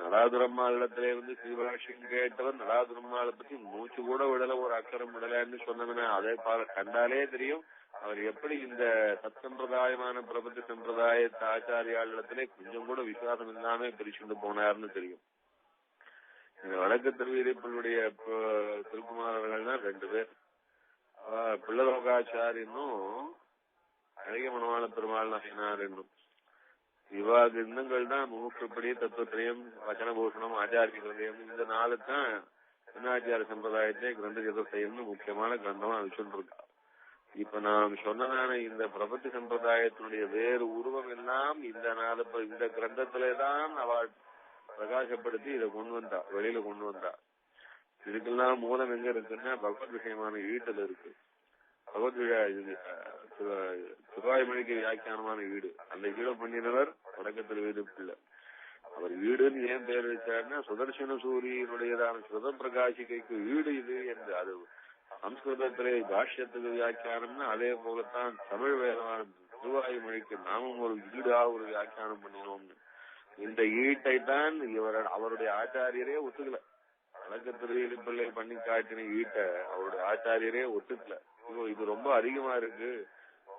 நடாதுரம்மாளிடத்திலே ஸ்ரீபாஷ்யம் கேட்டவர் நடாதுரம்மாளை பத்தி மூச்சு கூட விடல, ஒரு அக்கறம் விடலன்னு சொன்னதுன்னா அதே கண்டாலே தெரியும் அவர் எப்படி இந்த சத் சம்பிரதாயமான பிரபத்தி சம்பிரதாய ஆச்சாரியாளிடத்திலே கொஞ்சம் கூட விசுவாசம் இல்லாம பிரிச்சுட்டு போனார்னு தெரியும். இந்த வடக்கு திருவீதிப்பனுடைய திருக்குமாரர்கள்னா 2 பேர், பிள்ளலோகாச்சாரியனும் அழகிய மனவாள பெருமாள் நாயனார் என்னும். இவா கிரந்தங்கள் தான் முமுட்சுப்படி தத்துவத்திரயம், வச்சனபூஷணம், ஆச்சாரிய கிரந்தயம், இந்த 4 தான் தென்னாச்சார சம்பிரதாயத்தை கிரந்த சதுர்த்தயம்னு முக்கியமான கிரந்தமா வச்சுருக்கா. இப்ப நாம் சொன்னதான இந்த பிரபத்தி சம்பிரதாயத்தினுடைய வேறு உருவம் எல்லாம் இந்த கிரந்தத்திலேதான் அவள் பிரகாசப்படுத்தி இதை கொண்டு வந்தா, வெளியில கொண்டு வந்தா. இதுக்கெல்லாம் மூலம் எங்க இருக்குன்னா பகவத் விஷயமான ஈட்டில் இருக்கு. பகவத் சிவாய்மொழிக்கு வியாக்கியானமான வீடு, அந்த வீடை பண்ணினவர் வடக்கத்தில் வீடு பிள்ளை. அவர் வீடுன்னு ஏன் பேர் வச்சாருன்னா சுதர்சன சூரியனுடையதான சுத பிரகாசிகைக்கு வீடு இது என்று. அது சம்ஸ்கிருதத்திலே பாஷ்யத்துக்கு வியாக்கியானம்னா அதே போலத்தான் தமிழ் வேதமான திருவாய்மொழிக்கு நாமும் ஒரு ஈடா ஒரு வியாக்கியானம் பண்ணினோம்னு. இந்த ஈட்டை தான் அவருடைய ஆச்சாரியரே ஒத்துக்கல. வழக்கு திருவிழி பிள்ளை பண்ணி காட்டின ஈட்டை அவருடைய ஆச்சாரியரே ஒத்துக்கல. இது ரொம்ப அதிகமா இருக்கு,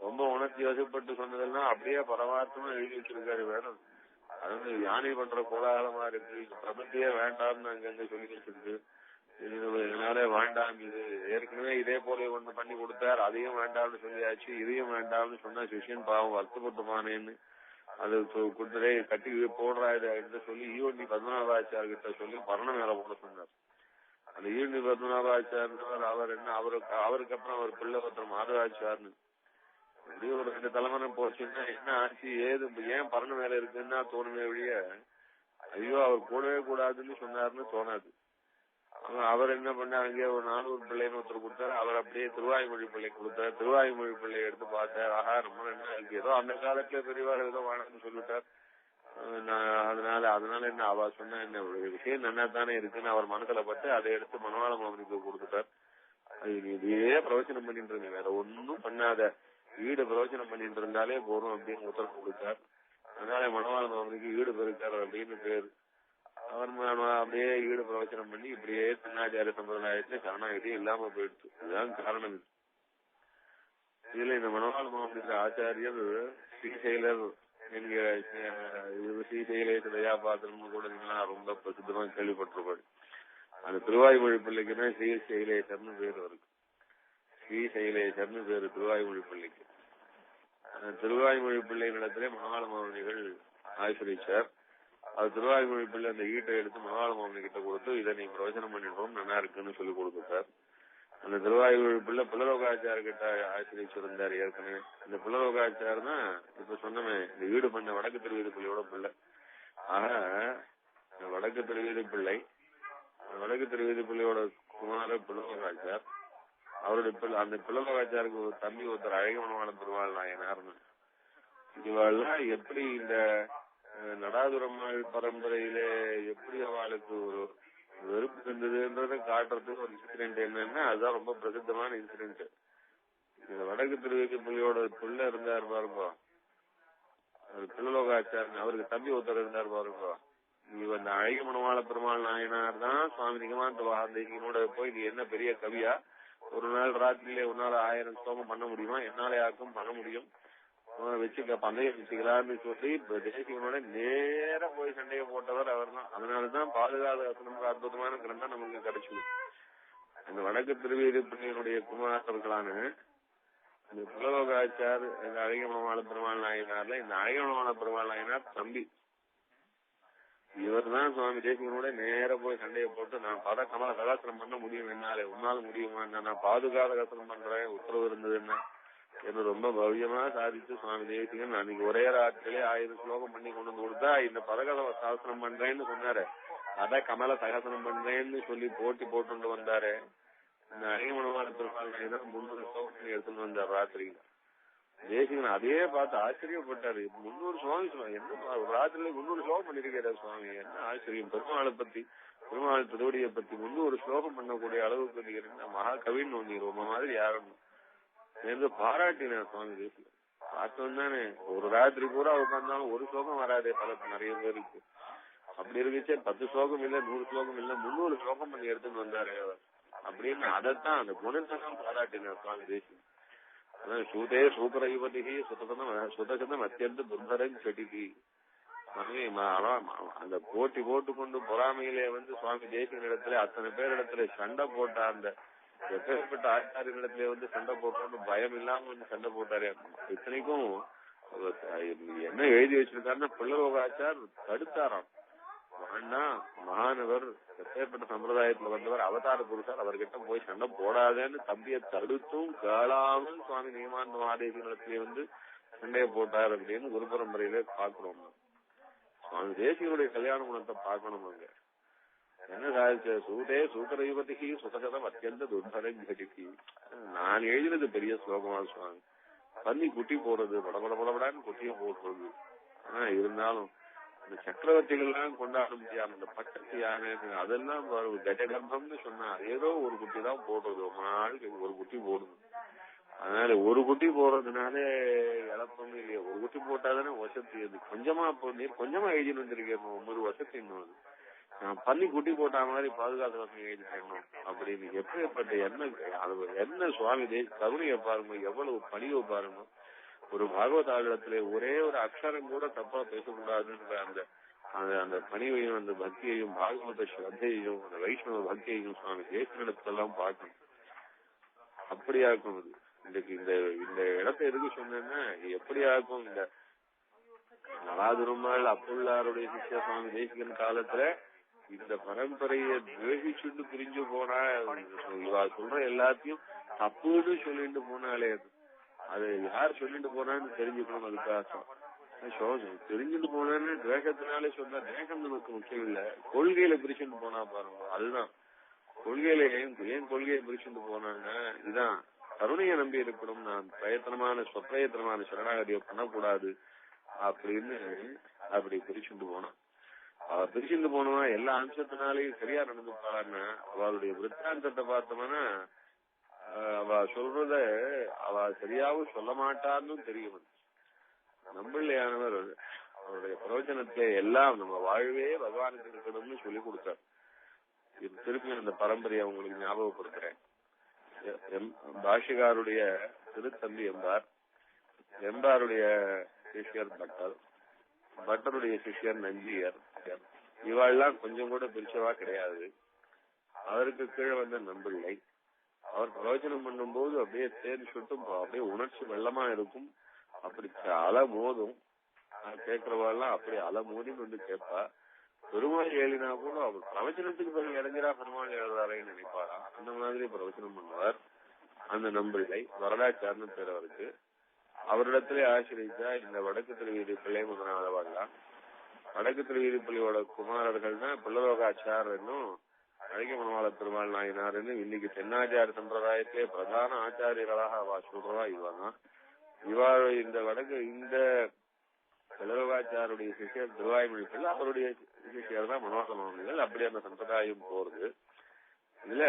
ரொம்ப உணர்ச்சி வசப்பட்டு சொன்னதெல்லாம் அப்படியே பரமார்த்தமா எழுதி வச்சிருக்காரு வேணும். அது யானை பண்ற கோலாகலமா இருக்கு, பிரபத்தியே வேண்டாம்னு அங்கங்க சொல்லி வச்சிருக்கு. இதனால வேண்டாம், இது ஏற்கனவே இதே போல ஒண்ணு பண்ணி கொடுத்தார், அதையும் வேண்டாம்னு சொல்லியாச்சு, இதையும் வேண்டாம்னு சொன்னா சிஷியன் பாவம் வருத்தப்பட்டுமானேன்னு அது குதிரை கட்டி போடுறா இதை சொல்லி ஈவண்ணி பத்மநாபாச்சார் கிட்ட சொல்லி பரணம் மேல போட சொன்னார். அந்த ஈவண்ணி பத்மநாபாச்சார் அவர் என்ன அவருக்கு அப்புறம் அவர் பிள்ளை பத்திரம் மாதவாச்சார்னு அப்படியே ஒரு 2 தலைமுறை போச்சுன்னா என்ன ஆச்சு ஏது ஏன் பரணம் மேல இருக்குன்னா தோணுமே வழிய ஐயோ அவர் கூடவே கூடாதுன்னு சொன்னாருன்னு தோணாது. அவர் என்ன பண்ண அங்கே ஒரு 400 பிள்ளைன்னு ஒருத்தர் கொடுத்தாரு. அவர் அப்படியே திருவாய்மொழி பிள்ளை கொடுத்தாரு. திருவாய்மொழி பிள்ளையை எடுத்து பார்த்தார். ஆஹா நம்ம என்ன இருக்கு, ஏதோ அந்த காலத்துல பெரியவாக ஏதோ வேணும்னு சொல்லிட்டார். அதனால என்ன அவ சொன்ன என்ன விஷயம் நல்லா தானே இருக்குன்னு அவர் மனசுல பட்டு அதை எடுத்து மனவாள மாமனிக்கு கொடுத்துட்டார். இதையே பிரவச்சனம் பண்ணிட்டு இருங்க, வேற ஒன்னும் பண்ணாத, ஈடு பிரவச்சனம் பண்ணிட்டு இருந்தாலே போறோம் அப்படின்னு உத்தரவு கொடுத்தார். அதனால மனவாள மாமனிக்கு ஈடு பெருக்கார் அப்படின்னு பேரு. அவர் அப்படியே ஈடு பிரவச்சனம் பண்ணி இப்படியே திருநாச்சாரிய சம்பிரதாயத்துல சரணாகதி இல்லாம போயிடுச்சு. இதுதான் காரணம். இதுல இந்த மனவாள மாமனிக்கு ஆச்சாரியர் ஸ்ரீசைலர் என்கிற ஸ்ரீசைலேச தயாபாத்திரம்னு கூட நீங்களா ரொம்ப பிரசித்தமா கேள்விப்பட்டிருப்பாரு. அந்த திருவாய்மொழி பிள்ளைக்குன்னா ஸ்ரீசைலேசர்னு பேர் இருக்கு. ஸ்ரீசைலேசர்னு பேரு திருவாய்மொழி பிள்ளைக்கு. திருவாய்மொழி பிள்ளை இடத்திலே மனவாள மாமனிகள் ஆசிரிச்சார். அது திருவாய்மொழி பிள்ளை அந்த ஈட்டை எடுத்து மனவாள மாமனி கிட்ட கொடுத்து இதை நீ பிரவச்சனம் பண்ணிடுவோம் நல்லா இருக்குன்னு சொல்லி கொடுத்துட்டார். அந்த திருவாய்மொழி பிள்ளை புலரோகாச்சார கிட்ட ஆசிரிச்சிருந்தார் ஏற்கனவே. இந்த புலரோகாச்சார் தான் இப்ப சொன்னமே இந்த ஈடு பண்ண வடக்கு திருவீதி பிள்ளையோட பிள்ளை. ஆக வடக்கு திருவீதி பிள்ளை, வடக்கு திருவீதி பிள்ளையோட குமார புலரோகாச்சார். அவருடைய அந்த புலரோகாச்சாருக்கு ஒரு தம்பி ஒருத்தர் அழகமனவாள திருவாள் நாயனார்னு. இவாள்லாம் எப்படி இந்த நடாதுரம்மாள் பரம்பரையிலே எப்படி அவளுக்கு ஒரு வெறுப்பு இருந்ததுன்றதை காட்டுறதுக்கு ஒரு இன்சிடென்ட் என்னன்னா அதுதான் ரொம்ப பிரசித்தமான இன்சிடென்ட். இந்த வடக்கு திருவீதி பிள்ளையோட பிள்ளை இருந்தார் பாருங்க, புலலோகாச்சாரன், அவருக்கு தம்பி ஒருத்தர் இருந்தார் பாருங்க. இவன் இந்த அழகிய மனவாள பெருமாள் நாயனார் தான் சுவாமி நிகமாந்த வார்த்தையினோட போய் நீ என்ன பெரிய கவியா, ஒரு நாள் ராத்திரியிலே உன்னால 1000 ஸ்லோகம் பண்ண முடியுமா, என்னால யாருக்கும் பண்ண முடியும், வச்சுக்க பந்தயம் வச்சுக்கலான்னு சொல்லி தேசிகனோட நேர போய் சண்டையை போட்டவர் அவர் தான். அதனாலதான் பாதுகாத நமக்கு அற்புதமான கிரந்தம் நமக்கு கிடைச்சது. அந்த வடக்கு திருவீதி பிள்ளையினுடைய குமாரர்களான இந்த புலலோகாச்சார் இந்த அழகிய மனவாள பெருமாள் நாயனார்ல இந்த அழகிய மனவாள பெருமாள் நாயனார் தம்பி. இவர் தான் சுவாமி தேசிகனோட நேர போய் சண்டையை போட்டு நான் பத கமல கதாசனம் பண்ண முடியும், என்னால உன்னால முடியுமா, நான் பாதுகாத கசனம் பண்றேன் உத்தரவு இருந்தது என்ன என்று ரொம்ப பவ்யமா சாதிச்சு சுவாமி தேசிகன் அன்னைக்கு ஒரே ராத்திரிலே 1000 ஸ்லோகம் பண்ணி கொண்டு வந்து கொடுத்தா இந்த பதகத சாசனம் பண்றேன்னு சொன்னாரு. அத கமல சகசனம் பண்றேன்னு சொல்லி போட்டி போட்டு வந்தாரு. இந்த அழகிமனவாள பெருமாள் 300 ஸ்லோகம் எடுத்துட்டு வந்தார் ராத்திரி. தேசிகன் அதே பார்த்து ஆச்சரியப்பட்டாரு. 300 சுவாமி என்ன ஒரு ராத்திரில 300 ஸ்லோகம் பண்ணிருக்காரு சுவாமி, என்ன ஆச்சரியம். பெருமாளை பத்தி பெருமாள் திருவடியை பத்தி 300 ஸ்லோகம் பண்ணக்கூடிய அளவுக்கு மகா கவின்னு ஒண்ணு ரொம்ப மாதிரி யாரும் என்று பாராட்டினார் சுவாமி தேசிகன். பார்த்தோம் தானே ஒரு ராத்திரி பூரா உட்கார்ந்தாலும் ஒரு ஸ்லோகம் வராதே பல நிறைய பேருக்கு. அப்படி இருந்துச்சே 10 ஸ்லோகம் இல்ல 100 ஸ்லோகம் இல்ல 300 ஸ்லோகம் பண்ணி எடுத்துட்டு வந்தாரு அவர் அப்படின்னு. அதைத்தான் அந்த குணத்தை தான் பாராட்டினார் சுவாமி தேசிகன். அதான் சூதே சூக்கர யுவதி சுதசதம் அத்தியந்த துர்பரன் செடிதி. அந்த போட்டி போட்டு கொண்டு பொறாமையிலே சுவாமி தேசிகன் இடத்துல அத்தனை பேர் இடத்துல சண்டை போட்ட அந்த எப்பேற்பட்ட ஆச்சாரியர்களிடத்துல சண்டை போட்டு பயம் இல்லாம சண்டை போட்டாரு. இத்தனைக்கும் என்ன எழுதி வச்சிருக்காருன்னா புலலோகாச்சார் தடுத்தாராம். மகானவர் எப்பேற்பட்ட சம்பிரதாயத்துல வந்தவர் அவதார புருஷர், அவர்கிட்ட போய் சண்டை போடாதேன்னு தம்பியை தடுத்தும் கேளாமல் சுவாமி நிகமாந்த மகாதேசிகனிடத்திலே சண்டையை போட்டார் அப்படின்னு குரு பரம்பரையிலே பாக்குறோம். சுவாமி தேசிகனுடைய கல்யாண குணத்தை பார்க்கணும். அங்க என்ன சாதிச்ச சூதே சூக்கர யுவதிக்கு சுதசதம் அத்தியந்த துர்பரம் கட்டிக்கு. நான் எழுதினது பெரிய ஸ்லோகமா சுவாமி, பண்ணி குட்டி போடுறது படபடபடபடான்னு குட்டியும் போடுறது. ஆனா இருந்தாலும் இந்த சக்கரவர்த்திகள் எல்லாம் கொண்டாட முடியாம இந்த பட்டத்து யானை அதெல்லாம் கஜகர்ப்பம்னு சொன்னா ஏதோ ஒரு குட்டி தான் போடுறது, ரொம்ப நாளுக்கு ஒரு குட்டி போடுது. அதனால ஒரு குட்டி போடுறதுனால இழப்பமே இல்லையா, ஒரு குட்டி போட்டாதானே வசதி. அது கொஞ்சமா கொஞ்சமா எழுதிட்டு வந்திருக்கேன் 9 வருஷத்துக்கு இன்னும் நான் பள்ளி குட்டி போட்டா மாதிரி பாதுகாத்து வசதி எழுதிட்டேன் அப்படின்னு. எப்படிப்பட்ட என்ன சுவாமி கருணையை பாருங்க, எவ்வளவு பணியை பாருங்க. ஒரு பாகவதாளத்திலே ஒரே ஒரு அக்ஷரம் கூட தப்பா பேசக்கூடாதுன்ற அந்த அந்த பணிவையும் அந்த பக்தியையும் பாகவத ஸ்ரத்தையையும் அந்த வைஷ்ணவ பக்தியையும் சுவாமி தேசிகெல்லாம் பார்க்கணும். அப்படியாக்கும் அது. இன்றைக்கு இந்த இடத்தை எதுக்கு சொன்னேன்னா, எப்படியாக்கும் இந்த நலாதுருமாள் அப்புள்ளாருடைய சிஷ்ய சுவாமி தேசிகன் காலத்துல இந்த பரம்பரையை துவேஷிச்சுட்டு பிரிஞ்சு போனா இவா சொல்ற எல்லாத்தையும் தப்புன்னு சொல்லிட்டு போனாலே அது யார் சொல்லிட்டு போனான்னு தெரிஞ்சுக்கணும். அதுக்காக தெரிஞ்சுட்டு போனான்னு துவேஷத்தினாலே சொன்னா தேசம் நமக்கு முக்கியம் இல்ல, கொள்கையில பிரிச்சுட்டு போனா பாருங்க. அதுதான் கொள்கையில ஏன் கொள்கையை பிரிச்சுட்டு போனாங்க. இதுதான் கருணையை நம்பி இருக்கணும். நான் சொப்பிரயத்தனமான சரணாகதியை பண்ணக்கூடாது அப்படின்னு அப்படி பிரிச்சுட்டு போனான். அவ பிரிச்சுட்டு போனவா எல்லா அம்சத்தினாலையும் சரியா நடந்துப்பாருன்னா அவளுடைய விருத்தாந்தத்தை பார்த்தோம்னா அவ சொல்றத அவ சரியாவும் சொல்ல மாட்டான்னு தெரியும். நம்பிள்ளையானவர் அவருடைய பிரயோஜனத்தை எல்லாம் நம்ம வாழ்வே பகவானுக்கு இருக்கணும்னு சொல்லி கொடுத்தார். திருப்பி அந்த பரம்பரையை அவங்களுக்கு ஞாபகப்படுத்துறேன். பாஷிகாருடைய திருத்தம்பி எம்பாருடைய சிஷ்யர் பட்டருடைய சிஷ்யர் நஞ்சியர், இவாள்லாம் கொஞ்சம் கூட பிரிச்சவா கிடையாது. அவருக்கு கீழே வந்த நம்பிள்ளை. அவர் பிரயோஜனம் பண்ணும் போது அப்படியே தேர்ந்து சுட்டும் அப்படியே உணர்ச்சி வெள்ளமா இருக்கும். அப்படி அலை மோதும். கேட்கிறவாள்லாம் அப்படி அலை மோதின்னு வந்து கேட்பா. பெருமாள் எழுதினா கூட அவர் பிரவச்சனத்துக்கு பிறகு இறங்கிறா பெருமாள் எழுதாரேன்னு நினைப்பாரா. அந்த மாதிரி பிரவச்சனம் பண்ணுவார் அந்த நம்பிள்ளை. வரலாச்சார்னு பேர் அவருக்கு. அவரிடத்திலே ஆசிரியத்தா இந்த வடக்கு திருவீதி பிள்ளை முதலானவாள்லாம். வடக்கு திருவீதி பிள்ளையோட குமாரர்கள் தான் பிள்ளலோகாச்சார் என்னும் அழகிய மனவாள பெருமாள் நாயனார் இன்னைக்கு தென்னாச்சார சம்பிரதாயத்திலே பிரதான ஆச்சாரியர்களாக அவ சொல்றவா இவா. இந்த வடக்கு இந்த பிள்ளலோகாச்சாருடைய சிஷியர் திருவாய்மொழிகள், அவருடைய சிஷியர் தான் மனோகர மாமனிகள். அப்படி அந்த சம்பிரதாயம் போறது. இதுல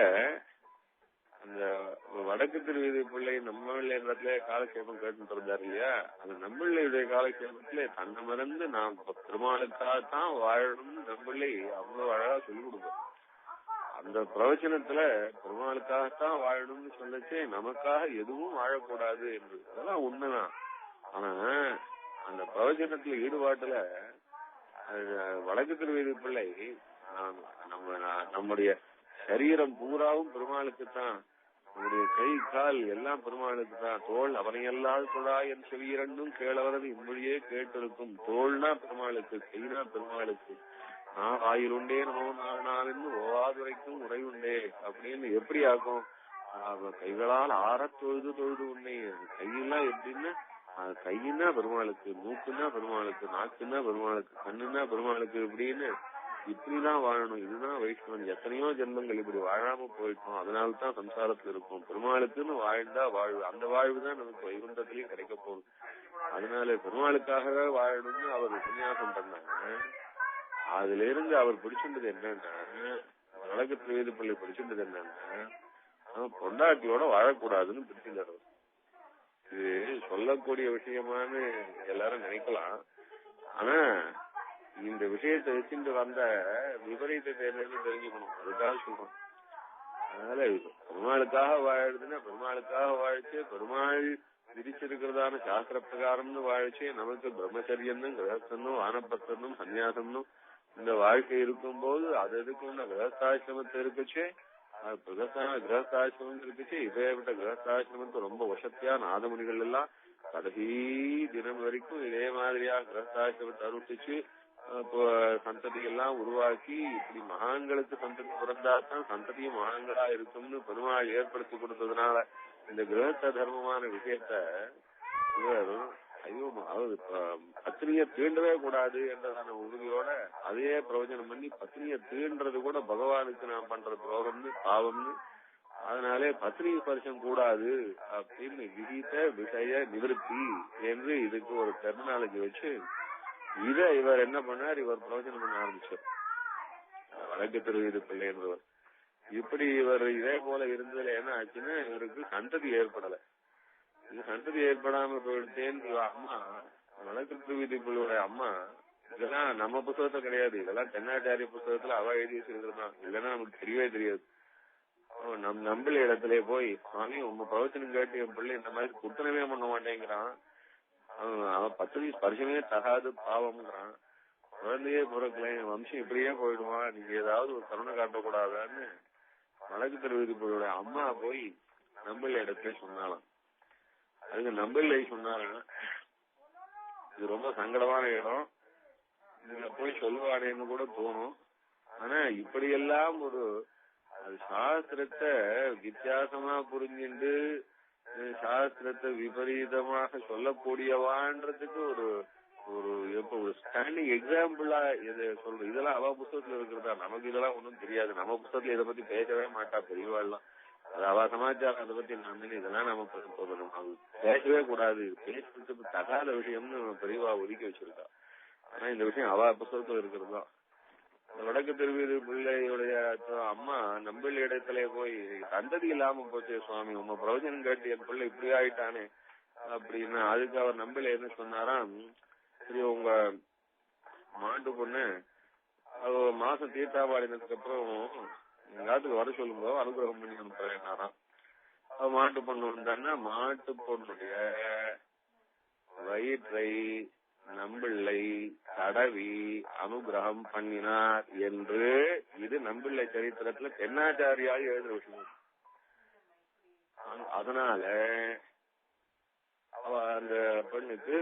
அந்த வடக்கு திருவீதி பிள்ளை நம்மள இடத்துல காலக்ஷேபம் கேட்டு இருந்தாரு இல்லையா, அந்த நம்மளுடைய காலக்ஷேபத்துல தன்னை மறந்து நாம் பெருமாளுக்காகத்தான் வாழணும்னு நம்மளை அவ்வளவு அழகா சொல்லிக் கொடுப்போம். அந்த பிரவச்சனத்துல பெருமாளுக்காகத்தான் வாழணும்னு சொல்லச்சே நமக்காக எதுவும் வாழக்கூடாது என்று. அதெல்லாம் உண்மைதான். ஆனா அந்த பிரவச்சனத்துல ஈடுபாட்டுல வடக்கு திருவீதி பிள்ளை நம்முடைய சரீரம் பூராவும் பெருமாளுக்குத்தான், நம்முடைய கை கால் எல்லாம் பெருமாளுக்கு தான். தோல் அவனையெல்லாம் தொழா என் செவியிரண்டும் கேளவரது இம்மொழியே கேட்டிருக்கும். தோல்னா பெருமாளுக்கு, கைனா பெருமாளுக்கு. நான் ஆயுளுண்டே நமோ ஓவாதுரைக்கும் உரையுண்டே அப்படின்னு எப்படி ஆகும். கைகளால் ஆறத் தொழுது உன்னை. கையெல்லாம் எப்படின்னா கையின்னா பெருமாளுக்கு, மூக்குன்னா பெருமாளுக்கு, நாக்குன்னா பெருமாளுக்கு, கண்ணுன்னா பெருமாளுக்கு இப்படின்னு இப்படிதான் வாழணும். இதுதான் வைஷ்ணவன். எத்தனையோ ஜென்மங்கள் இப்படி வாழாம போயிட்டோம். அதனால்தான் சம்சாரத்துல இருக்கும். பெருமாளுக்குன்னு வாழ்ந்தா வாழ்வு, அந்த வாழ்வு தான் நமக்கு வைகுண்டத்திலயும் கிடைக்க போகுது. அதனால பெருமாளுக்காக வாழணும்னு அவர் உபன்யாசம் பண்ணாங்க. அதுல இருந்து அவர் பிடிச்சிருந்தது என்னன்னா, வடக்கு திருவீதி பிள்ளை பிடிச்சிருந்தது என்னன்னா, பொண்டாட்டியோட வாழக்கூடாதுன்னு பிடிச்சிருந்தார். இது சொல்லக்கூடிய விஷயமானு எல்லாரும் நினைக்கலாம். ஆனா இந்த விஷயத்தை வச்சுட்டு வந்த விபரீதத்தை என்னன்னு தெரிஞ்சுக்கணும். அதுக்காக சொல்றோம். அதனால பெருமாளுக்காக வாழுதுன்னா பெருமாளுக்காக வாழ்ச்சு, பெருமாள் விதிச்சிருக்கிறதான சாஸ்திர பிரகாரம்னு வாழ்ச்சு, நமக்கு பிரம்மச்சரியம்னும் கிரகஸ்தனும் வானப்பத்தனும் சன்னியாசம்னும் இந்த வாழ்க்கை இருக்கும் போது அது எதுக்கும் கிரகஸ்தாசிரமத்தை இருக்குச்சு. கிரகஸ்தாசிரமம் இருக்குச்சு. இதே விட்ட கிரகஸ்தாசிரமத்தை ரொம்ப வசத்தியா நாதமுனிகள் எல்லாம் கடைசி தினம் வரைக்கும் இதே மாதிரியா கிரகஸ்தாசிரமத்தை அனுஷ்டிச்சு சந்ததி எல்லாம் உருவாக்கி, இப்படி மகான்களுக்கு சந்ததி பிறந்தாதான் சந்ததியும் மகான்களா இருக்கும்னு பெருமாள் ஏற்படுத்தி கொடுத்ததுனால இந்த கிரகஸ்த தர்மமான விஷயத்த ஐயோ பத்னிய தீண்டவே கூடாது என்றதான உறுதியோட அதே பிரயோஜனம் பண்ணி பத்னிய தீண்டது கூட பகவானுக்கு நாம் பண்ற துரோகம்னு பாவம்னு, அதனாலே பத்னி ஸ்பர்சம் கூடாது அப்படின்னு விதித்த விஷய நிவர்த்தி என்று இதுக்கு ஒரு டெர்மினாலஜி வச்சு இவர் என்ன பண்ணார், இவர் பிரவச்சனம் பண்ண ஆரம்பிச்சார். வழக்கு திருவிது பிள்ளை என்பவர். இப்படி இவர் இதே போல இருந்ததுல என்ன ஆச்சுன்னா இவருக்கு சந்ததி ஏற்படல. இது சந்ததி ஏற்படாம போயிடுச்சேன்னு அம்மா, வழக்கு திருவிதி பிள்ளையோட அம்மா, இதெல்லாம் நம்ம புத்தகத்துல கிடையாது, இதெல்லாம் தென்னாச்சாரிய புத்தகத்துல அவ எழுதி வச்சிருக்கிறதான், இல்லைன்னா நமக்கு தெரியவே தெரியாது. நம்பில இடத்துல போய், சுவாமி உங்க பிரவச்சனம் கேட்டு என் பிள்ளை இந்த மாதிரி குத்தனமே பண்ண மாட்டேங்கிறான், அவன் பத்திரி ஸ்பர்சமே தகாது பாவம்ங்கிறான், குழந்தையே பிறக்கல, என் வம்சம் இப்படியே போயிடுவான், நீங்க ஏதாவது ஒரு கருணை காட்டக்கூடாதான்னு வழக்கு தெரிவிக்கப்போட அம்மா போய் நம்பில இடத்துல சொன்னாலாம். அதுக்கு நம்பிள்ளை சொன்னாலும் இது ரொம்ப சங்கடமான இடம், இதுல போய் சொல்லுவானேன்னு கூட தோணும். ஆனா இப்படியெல்லாம் ஒரு அது சாஸ்திரத்தை வித்தியாசமா புரிஞ்சுண்டு சாஸ்திரத்தை விபரீதமாக சொல்லக்கூடியவான்றதுக்கு ஒரு ஒரு எப்ப ஒரு ஸ்டாண்டிங் எக்ஸாம்பிளா இது சொல்ற. இதெல்லாம் அவ புத்தகத்துல இருக்கிறதா, நமக்கு இதெல்லாம் ஒன்றும் தெரியாது. நம்ம புத்தகத்துல இதை பத்தி பேசவே மாட்டா பெரியவாள்லாம். அது அவ சமாச்சாரம், அதை பத்தி நான் இதெல்லாம் நம்ம பேசவே கூடாது, பேசுறதுக்கு தகாத விஷயம்னு பெரியவா ஒதுக்கி வச்சிருக்கா. ஆனா இந்த விஷயம் அவ புத்தகத்துல இருக்கிறது தான். வடக்கு திருவிது பிள்ளையுடைய அம்மா நம்பில் இடத்துல போய் சந்ததி இல்லாம போச்சு சுவாமி, உங்க பிரவச்சனம் கேட்டு என் பிள்ளை இப்படி ஆயிட்டானே அப்படின்னா, அதுக்கு அவர் நம்பில என்ன சொன்னாராம், சரி உங்க மாட்டு பொண்ணு மாசம் தீர்த்தாபாடினதுக்கு அப்புறம் எல்லாத்துக்கு வர சொல்லுங்க, அனுகிரகம் பண்ணி அனுப்புறேன்னாராம். மாட்டு பொண்ணு வந்தான்னா மாட்டு பொண்ணுடைய வயிற்றை நம்பிள்ளை தடவி அனுகிரகம் பண்ணினார் என்று இது நம்பிள்ளை சரித்திரத்துல தென்னாச்சாரியால் எழுதுற விஷயம். அதனால அந்த பெண்ணுக்கு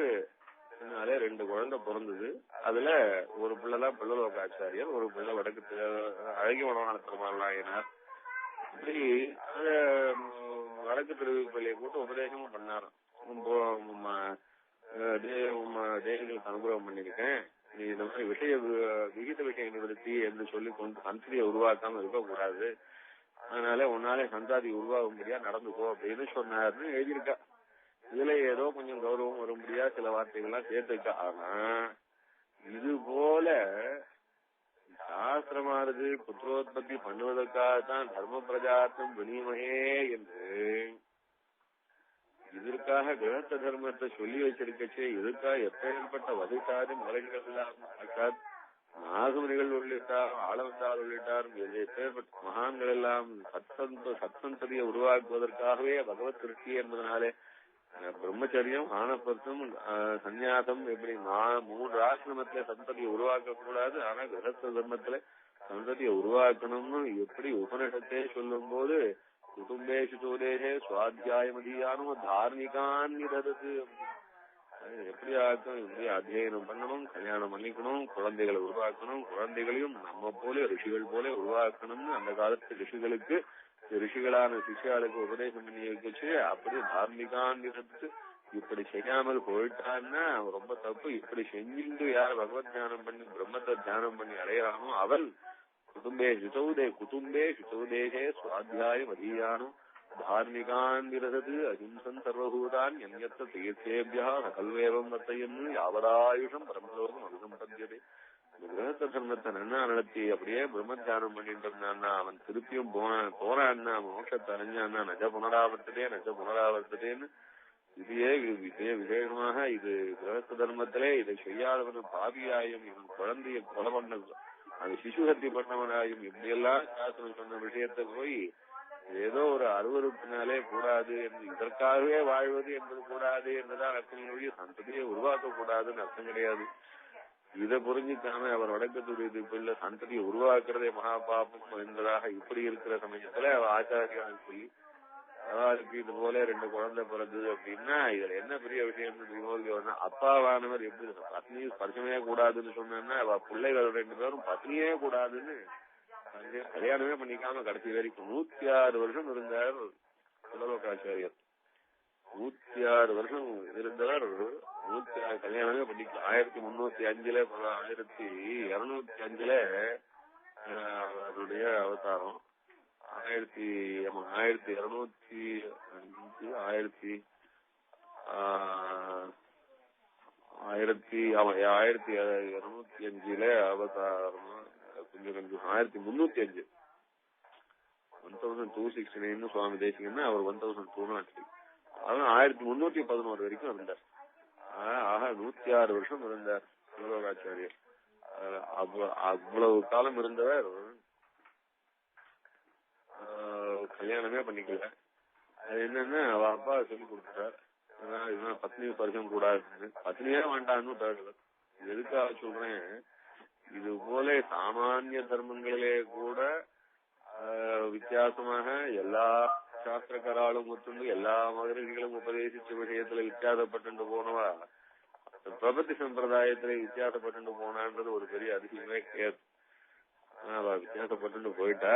அதனால 2 குழந்தை பிறந்தது. அதுல ஒரு பிள்ளைதான் பிள்ளலோகாச்சாரியர், ஒரு பிள்ளை வடக்கு அழகிய வனவான பெருமாள்னாயனார். இப்படி வடக்கு திருவிப்பள்ளியை கூட்டு உபதேசமும் பண்ணாராம். தேவங்களுக்கு அனுகிரகம் பண்ணிருக்கேன், நீ இந்த மாதிரி விகித விஷய நிவர்த்தி என்று சொல்லி கொண்டு சந்ததியை உருவாக்காம இருக்கக்கூடாது, அதனால உன்னாலே சந்தாதி உருவாகும்படியா நடந்துக்கோ அப்படின்னு சொன்னாருன்னு எழுதியிருக்கா. இதுல ஏதோ கொஞ்சம் கௌரவம் வரும்படியா சில வார்த்தைகள்லாம் சேர்த்துக்கா. ஆனா இது போல சாஸ்திரமானது புத்திரோத்பத்தி பண்ணுவதற்காகத்தான் தர்ம பிரஜாத்தம் வினிமயே என்று இதற்காக கிரகஸ்த தர்மத்தை சொல்லி வச்சிருக்கச்சே, இதற்காக எப்பேற்பட்ட வதைக்காது மலைகள் எல்லாம் நாகமணிகள் உள்ளிட்டார், ஆளவந்தார் உள்ளிட்டார், எப்பேற்பட்ட மகான்கள் எல்லாம் சத்சந்ததியை உருவாக்குவதற்காகவே பகவத் திருஷ்டி என்பதனாலே பிரம்மச்சரியம், ஆனப்பத்தும், சந்நியாசம் இப்படி 3 ஆசிரமத்தில சந்ததியை உருவாக்க கூடாது, ஆனா கிரகஸ்த தர்மத்தில சந்ததியை உருவாக்கணும்னு எப்படி உபனிஷத்தே சொல்லும் போது குடும்பேஷு சோதேஷே சுவாத்தியாயமதியானும் தார்மிகான் நிரது, எப்படி ஆக்கும், இப்படி அத்தியனம் பண்ணணும், கல்யாணம் பண்ணிக்கணும், குழந்தைகளை உருவாக்கணும், குழந்தைகளையும் நம்ம போல ரிஷிகள் போல உருவாக்கணும்னு அந்த காலத்து ரிஷிகளுக்கு ரிஷிகளான சிஷ்யாளுக்கு உபதேசம் பண்ணி வச்சு அப்படி தார்மிகான் நிரத்து இப்படி செய்யாமல் போயிட்டான்னா ரொம்ப தப்பு. இப்படி செஞ்சுட்டு யார் பகவத் தியானம் பண்ணி பிரம்மத்தை தியானம் பண்ணி அடையறானோ அவன் குடும்பே சுதௌதேசே சுவாத்தியாயம் அதீயானும் தார்மிகான் விரதது அஹிம்சன் சர்வபூதான் என்யத்த தீர்த்தேபியா நகல்வேவம் வர்த்தையன்னு யாவதாயுஷம் பரமலோகம் அனுசம்பத்தியதே. கிரகஸ்த தர்மத்தை நன்னா நடத்தி அப்படியே பிரம்ம தியானம் பண்ணிட்டு இருந்தான்னா அவன் திருப்பியும் போறான்னா மோட்சத்தை அடைஞ்சான்னா நஜ புனராவர்த்ததேன்னு இதையே விசேஷமாக இது கிரகஸ்த தர்மத்திலே இதை செய்யாதவன் பாவியாயும் இவன் குழந்தைய கொலை பண்ண அது சிசுஹத்தி பண்ணவனாயும் இப்படியெல்லாம் சாஸ்திரம் சொன்ன விஷயத்தை போய் ஏதோ ஒரு அருவருப்பினாலே கூடாது என்று இதற்காகவே வாழ்வது என்பது கூடாது என்றுதான் அர்த்தம் மொழி, சந்ததியை உருவாக்க கூடாதுன்னு அர்த்தம் கிடையாது. இதை புரிஞ்சுக்காம அவர் வடக்கத்துடைய பிள்ளை சந்ததியை உருவாக்குறதே மகாபாபம் என்பதாக இப்படி இருக்கிற சமயத்துல ஆச்சாரியால் சொல்லி அவருக்கு இது போல 2 குழந்தை பிறந்தது அப்படின்னா இதுல என்ன பெரிய விஷயம், அப்பாவானவர் எப்படி பத்னி ஸ்பர்சமே கூடாதுன்னு சொன்னா அவ பிள்ளைகள் 2 பேரும் பத்னியே கூடாதுன்னு கல்யாணமே பண்ணிக்காம கடைசி வரைக்கும் 106 வருஷம் இருந்தார் புலலோகாச்சாரியர். 106 வருஷம் இருந்தவர், 106 கல்யாணமே பண்ணிக்கலாம். 1305 1205 அவருடைய அவதாரம், 1205 1205 அவதாரம், கொஞ்சம் 1305 1269 சுவாமி தேசிகன்னா அவர் 1203. அதான் 1311 வரைக்கும் இருந்தார். ஆக 106 வருஷம் இருந்தார் சிவலோகாச்சாரியர். அவ்வளவு காலம் இருந்தவர் கல்யாணமே பண்ணிக்கல. அது என்னன்னா அவ அப்பா சொல்லி கொடுத்துட்டார், இதெல்லாம் பத்னி பரிசம் கூடாது, பத்னியே வேண்டான்னு தடுவர். எதுக்காக சொல்றேன், இது போல சாமானிய தர்மங்களிலே கூட வித்தியாசமாக எல்லா சாஸ்திரக்காராலும் ஒத்துண்டு எல்லா மகரிகளும் உபதேசிச்ச விஷயத்துல வித்தியாசப்பட்டு போனவா பிரபத்தி சம்பிரதாயத்திலே வித்தியாசப்பட்டு போனான்றது ஒரு பெரிய அதிசயமே கேது. அவ வித்தியாசப்பட்டு போயிட்டா.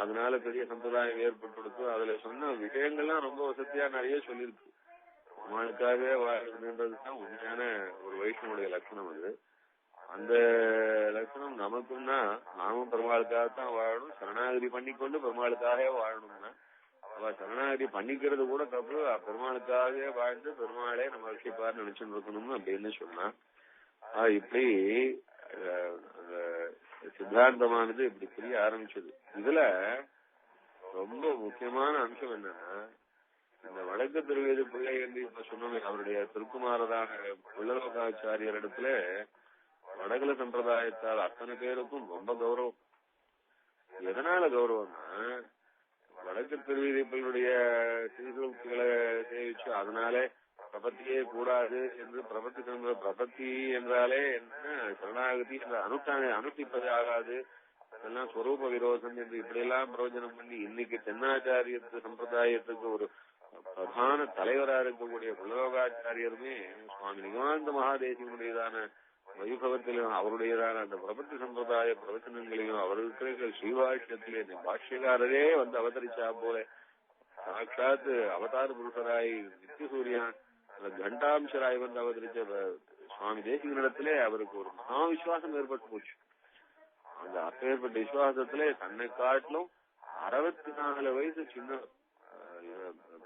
அதனால பெரிய சம்பிரதாயம் ஏற்பட்டு அதுல சொன்ன விஷயங்கள்லாம் ரொம்ப வசதியா நிறைய சொல்லியிருக்கு. பெருமாளுக்காகவே வாழ்றதுன்றதுதான் உண்மையான ஒரு வைஷ்ணவனுடைய லட்சணம். அது அந்த லட்சணம் நமக்குன்னா நாமும் பெருமாளுக்காகத்தான் வாழணும். சரணாகதி பண்ணிக்கொண்டு பெருமாளுக்காகவே வாழணும்னா அவ சரணாகதி பண்ணிக்கிறது கூட தப்பு, பெருமாளுக்காகவே வாழ்ந்து பெருமாளே நம்ம ரட்சிப்பார் நினைச்சுட்டு இருக்கணும்னு அப்படின்னு சொன்னா. இப்படி சித்தாந்தமானது இப்படி புரிய ஆரம்பிச்சது. இதுல ரொம்ப முக்கியமான அம்சம் என்னன்னா, இந்த வடக்கு திருவேதி பிள்ளை என்று இப்ப சொன்னோமே அவருடைய திருக்குமாரதான புள்ளலோகாச்சாரியர் இடத்துல வடகுல சம்பிரதாயத்தால் அத்தனை பேருக்கும் ரொம்ப கௌரவம். எதனால கௌரவம்னா, வடக்கு திருவேதிகளுடைய சீர்திருத்தங்களை சேவிச்சு அதனாலே பிரபத்தியே கூடாது என்று பிரபத்தி என்றாலே என்ன, சரணாகதி என்ற அனுஷ்டிப்பது ஆகாது, அதெல்லாம் ஸ்வரூப விரோதம் என்று இப்படி எல்லாம் பிரயோஜனம் பண்ணி இன்னைக்கு தென்னாச்சாரிய சம்பிரதாயத்துக்கு ஒரு பிரதான தலைவராக இருக்கக்கூடிய புள்ளலோகாச்சாரியருமே சுவாமி நிகமானந்த மகாதேசிகனுடையதான வைபவத்திலும் அவருடையதான அந்த பிரபத்தி சம்பிரதாய பிரவச்சனங்களையும் அவருக்கு ஸ்ரீபாஷ்யத்திலே பாஷ்யக்காரரே வந்து அவதரிச்சா போல சாட்சாத் அவதார புருஷராய் நித்தியசூரியான் கண்டாம்சராய் வந்து அவதரிச்ச சுவாமி தேசிகனிடத்திலே அவருக்கு ஒரு மகா விசுவாசம் ஏற்பட்டு போச்சு. அந்த அப்பேற்பட்ட விசுவாசத்திலே தன்னை காட்டிலும் 64 வயசு சின்ன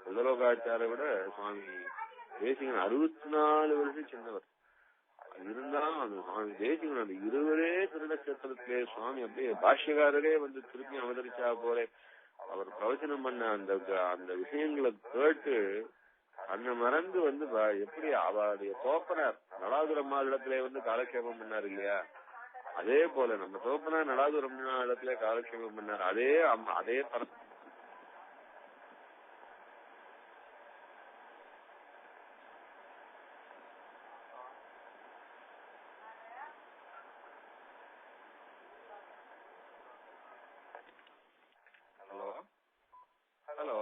புள்ளலோகாச்சாரை விட சுவாமி தேசிகன் 64 வருஷம் சின்னவர் இருந்தாலும் அந்த சுவாமி தேசிகன் அந்த 20 திருநட்சத்திரத்திலே சுவாமி அப்படியே பாஷ்யக்காரரே வந்து திருப்பி அவதரிச்சா போல அவர் பிரவச்சனம் பண்ண அந்த விஷயங்களை கேட்டு அன்ன மறந்து வந்து எப்படி அவருடைய தோப்பனார் நடாதுரம்மா இடத்துல வந்து காலக்ஷேபம் பண்ணார் இல்லையா, அதே போல நம்ம தோப்பனார் நடாதுரம்மா இடத்துல காலக்ஷேபம் பண்ணார். அதே ஹலோ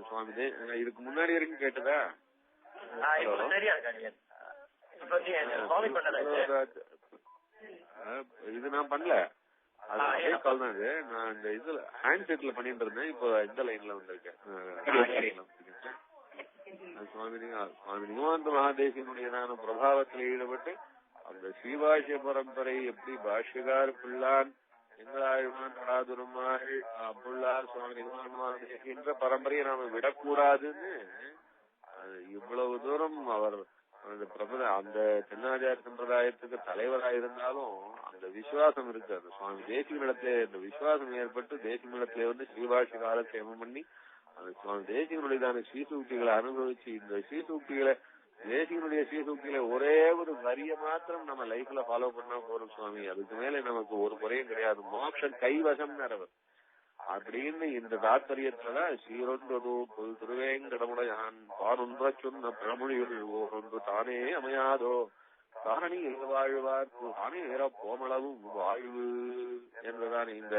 சுவாமி இதுக்கு முன்னாடி வரைக்கும் கேட்டதா? இது நான் பண்ணல, அது அதே கால் தான். இது நான் இந்த இதுல ஹேண்ட் செட்ல பண்ணிட்டு இருந்தேன், இப்போ இந்த லைன்ல வந்திருக்கேன். சுவாமி நிகமானந்த மகாதேசிகனுடையதான பிரபாவத்தில் ஈடுபட்டு அந்த ஸ்ரீபாஷ்ய பரம்பரை எப்படி பாஷ்யகார் பிள்ளான் எங்களாழ்வான் நடாதுரம்மாள் புள்ளார் சுவாமி நிகமானந்த மகாதேசிகன்ற பரம்பரையை நாம விடக்கூடாதுன்னு இவ்வளவு தூரம் அவர் அந்த தென்னாச்சாரிய சம்பிரதாயத்துக்கு தலைவராயிருந்தாலும் அந்த விசுவாசம் இருக்கு. அந்த சுவாமி தேசிகனிடத்திலே இந்த விசுவாசம் ஏற்பட்டு தேசிகனிடத்திலே வந்து ஸ்ரீபாஷ்ய காலக்ஷேபம் பண்ணி அந்த சுவாமி தேசிகனுடையதான ஸ்ரீசூக்திகளை அனுபவிச்சு இந்த ஸ்ரீசூக்திகளை தேசிகனுடைய ஸ்ரீசூக்திகளை ஒரே ஒரு வரிய மாத்திரம் நம்ம லைஃப்ல ஃபாலோ பண்ணா போறோம் சுவாமி, அதுக்கு மேல நமக்கு ஒரு குறையும் கிடையாது, மோட்சம் கைவசம் நிறவர் அப்படின்னு இந்த தாத்பரியத்துலதான் ஸ்ரீரொன்று புல் திருவேங்கடமுடையான் பானொன்ற சொன்ன பழமொழிகள் ஒன்று தானே அமையாதோ தானி வாழ்வார் தானே போமளவும் வாழ்வு என்றுதான் இந்த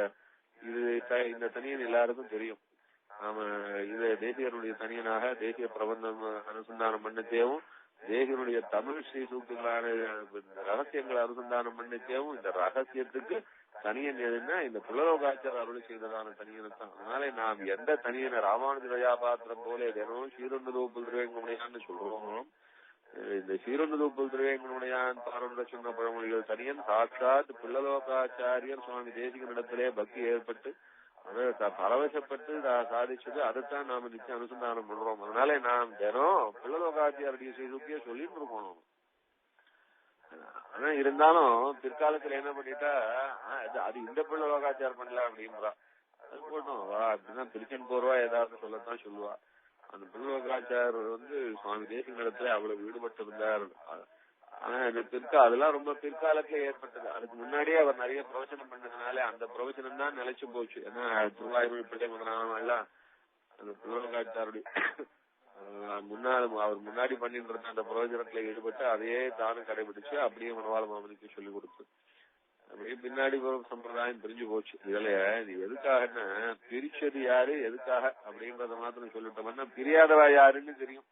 தனியன் எல்லாருக்கும் தெரியும். நாம இது தேசிகனுடைய தனியனாக தேசிய பிரபந்தம் அனுசந்தானம் பண்ணத்தேவும் தேசிகனுடைய தமிழ் ஸ்ரீ சூக்திகளான ரகசியங்களை அனுசந்தானம் பண்ணத்தேவும் இந்த ரகசியத்துக்கு தனியன் எதுன்னா இந்த புள்ளலோகாச்சார அருளை செய்ததான தனியனை தான். அதனால நாம் எந்த தனியனை ராமானுஜ தயாபாத்திரம் போல தினமும் ஸ்ரீரொண்டு திருவேங்கமுடையான்னு சொல்றோமோ, இந்த ஸ்ரீரொண்டு திருவேங்கமுடையான் பாரொன்ற சொன்ன பழமொழிகள் தனியன் சாட்சாத் புள்ளலோகாச்சாரியர் சுவாமி தேசிகனிடத்திலே பக்தி ஏற்பட்டு அதை பரவசப்பட்டு சாதிச்சது, அதைத்தான் நாம நிச்சயம் அனுசந்தானம் பண்றோம். அதனால நாம் தினம் பிள்ளலோகாச்சாரிய செய்தியே சொல்லிட்டு இருக்கோம். ஆனா இருந்தாலும் பிற்காலத்துல என்ன பண்ணிட்டா அது இந்த பிள்ளலோகாச்சாரம் பண்ணல அப்படின்றா. அது போட்டோம் அப்படின்னா திருச்சென் போர்வா ஏதாவது சொல்லத்தான் சொல்லுவா. அந்த பிள்ளலோகாச்சார் சுவாமி தேசிகனிடத்துல அவ்வளவு ஈடுபட்டு இருந்தார். ஆனா அதெல்லாம் ரொம்ப பிற்காலத்துல ஏற்பட்டது. அதுக்கு முன்னாடியே அவர் நிறைய பிரவச்சனம் பண்ணதுனால அந்த பிரவச்சனம் தான் நிலைச்சு போச்சு. ஏன்னா திருவாயூர் பிள்ளை முதலான எல்லாம் அந்த பிள்ளலோகாச்சாருடைய அவர் முன்னாடி பண்ணிட்டு இருந்த அந்த பிரவச்சனத்துல ஈடுபட்டு அதையே தானும் கடைபிடிச்சு அப்படியே மனவாள மாமனுக்கு சொல்லிக் கொடுத்து அப்படியே பின்னாடி சம்பிரதாயம் பிரிஞ்சு போச்சு. இதுல இது எதுக்காகன்னா பிரிச்சது யாரு எதுக்காக அப்படின்றத மாத்திரம் சொல்லிட்டோம்னா பிரியாதவா யாருன்னு தெரியும்.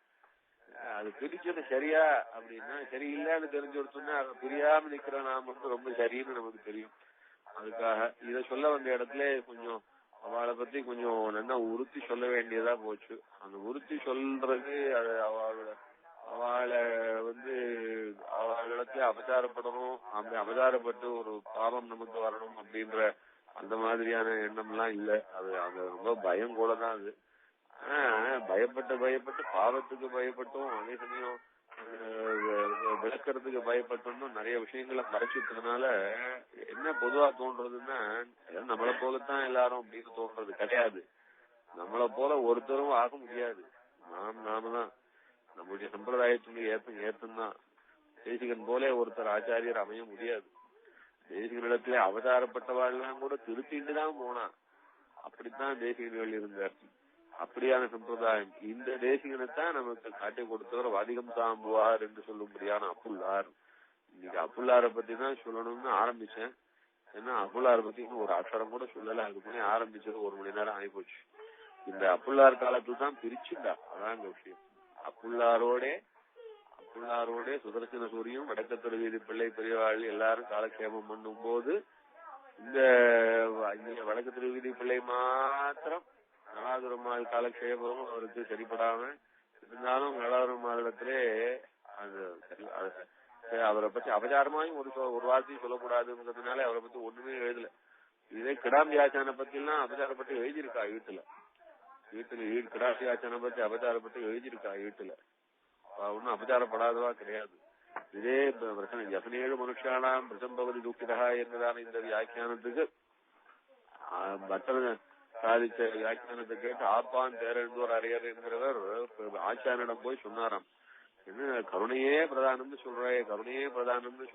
அது பிரிச்சது சரியா அப்படின்னா சரியில்லைன்னு தெரிஞ்சு கொடுத்தோம்னா அதை பிரியாம நிக்கிற நாம ரொம்ப சரின்னு நமக்கு தெரியும். அதுக்காக இத சொல்ல வந்த இடத்துல கொஞ்சம் அவளை பத்தி கொஞ்சம் நல்லா உறுத்தி சொல்ல வேண்டியதா போச்சு. அந்த உறுத்தி சொல்றது அவளை அவளிடத்துல அபச்சாரப்படணும், அப்படி அபச்சாரப்பட்டு ஒரு பாவம் நமக்கு வரணும் அப்படின்ற அந்த மாதிரியான எண்ணம் எல்லாம் இல்ல. அது ரொம்ப பயம் கூட தான் அது. பயப்பட்டு பாவத்துக்கு பயப்பட்டும் அதே சமயம் விளக்கறதுக்கு பயப்பட்டோம்னு நிறைய விஷயங்களை மறைச்சிட்டதுனால என்ன பொதுவா தோன்றதுன்னா நம்மளை போலத்தான் எல்லாரும் அப்படின்னு தோன்றது கிடையாது. நம்மளை போல ஒருத்தரும் ஆக முடியாது. நாம தான் நம்முடைய சம்பிரதாயத்துக்கு ஏத்தம்தான். தேசிகன் போல ஒருத்தர் ஆச்சாரியர் அமைய முடியாது. தேசிகனிடத்துல அவதாரப்பட்டவாள்லாம் கூட திருத்திட்டு தான் போனா. அப்படித்தான் தேசிகர்கள் இருந்தார். அப்படியான சம்பிரதாயம் இந்த தேசிகனைத்தான் நமக்கு காட்டி கொடுத்தவர் வாதிகம் சாம்புவார் என்று சொல்லும்படியான அப்புள்ளார். இன்னைக்கு அப்புள்ளாரை பத்தி தான் சொல்லணும்னு ஆரம்பிச்சேன். ஏன்னா அப்புள்ளாரை பத்தி இன்னும் ஒரு அக்ஷரம் கூட சொல்லல. அதுக்கு முன்னே ஆரம்பிச்சது 1 மணி நேரம் ஆகிப்போச்சு. இந்த அப்புள்ளார் காலத்துல தான் பிரிச்சுண்டா. அதான் இந்த விஷயம். அப்புள்ளாரோட சுதர்சன சூரியம் வடக்கத்தொரு வீதி பிள்ளை பெரியவாள் எல்லாரும் காலக்ஷேபம் பண்ணும் போது இந்த வடக்கத்தொரு வீதி பிள்ளை மாத்திரம் நலாதுரமாள் காலக்ஷேபம் அவருக்கு சரிப்படாம இருந்தாலும் நலாதுரமாளிடத்திலே அவரை பத்தி அபச்சாரமாயும் ஒரு வார்த்தையும் சொல்லக்கூடாதுங்கிறதுனால அவரை பத்தி ஒண்ணுமே எழுதல. இதே கிடாம்பியாச்சான பத்தி எல்லாம் அபச்சாரப்பட்டு எழுதியிருக்கா வீட்டுல கிடாம்பியாச்சான பத்தி அபச்சாரப்பட்டு எழுதியிருக்கா வீட்டுல. ஒன்னும் அபச்சாரப்படாதவா கிடையாது. இதே பிரச்சனை 17 மனுஷானாம் பிரசம்பவதி தூக்கிதா என்றதான இந்த வியாக்கியானத்துக்கு பட்டர் சாதிச்ச வியாக்கியானத்தை கேட்டு ஆப்பான் தேரந்தோர் அரையர் என்கிறவர் ஆச்சாரியிடம் போய் சொன்னாராம். என்ன கருணையே பிரதானம்னு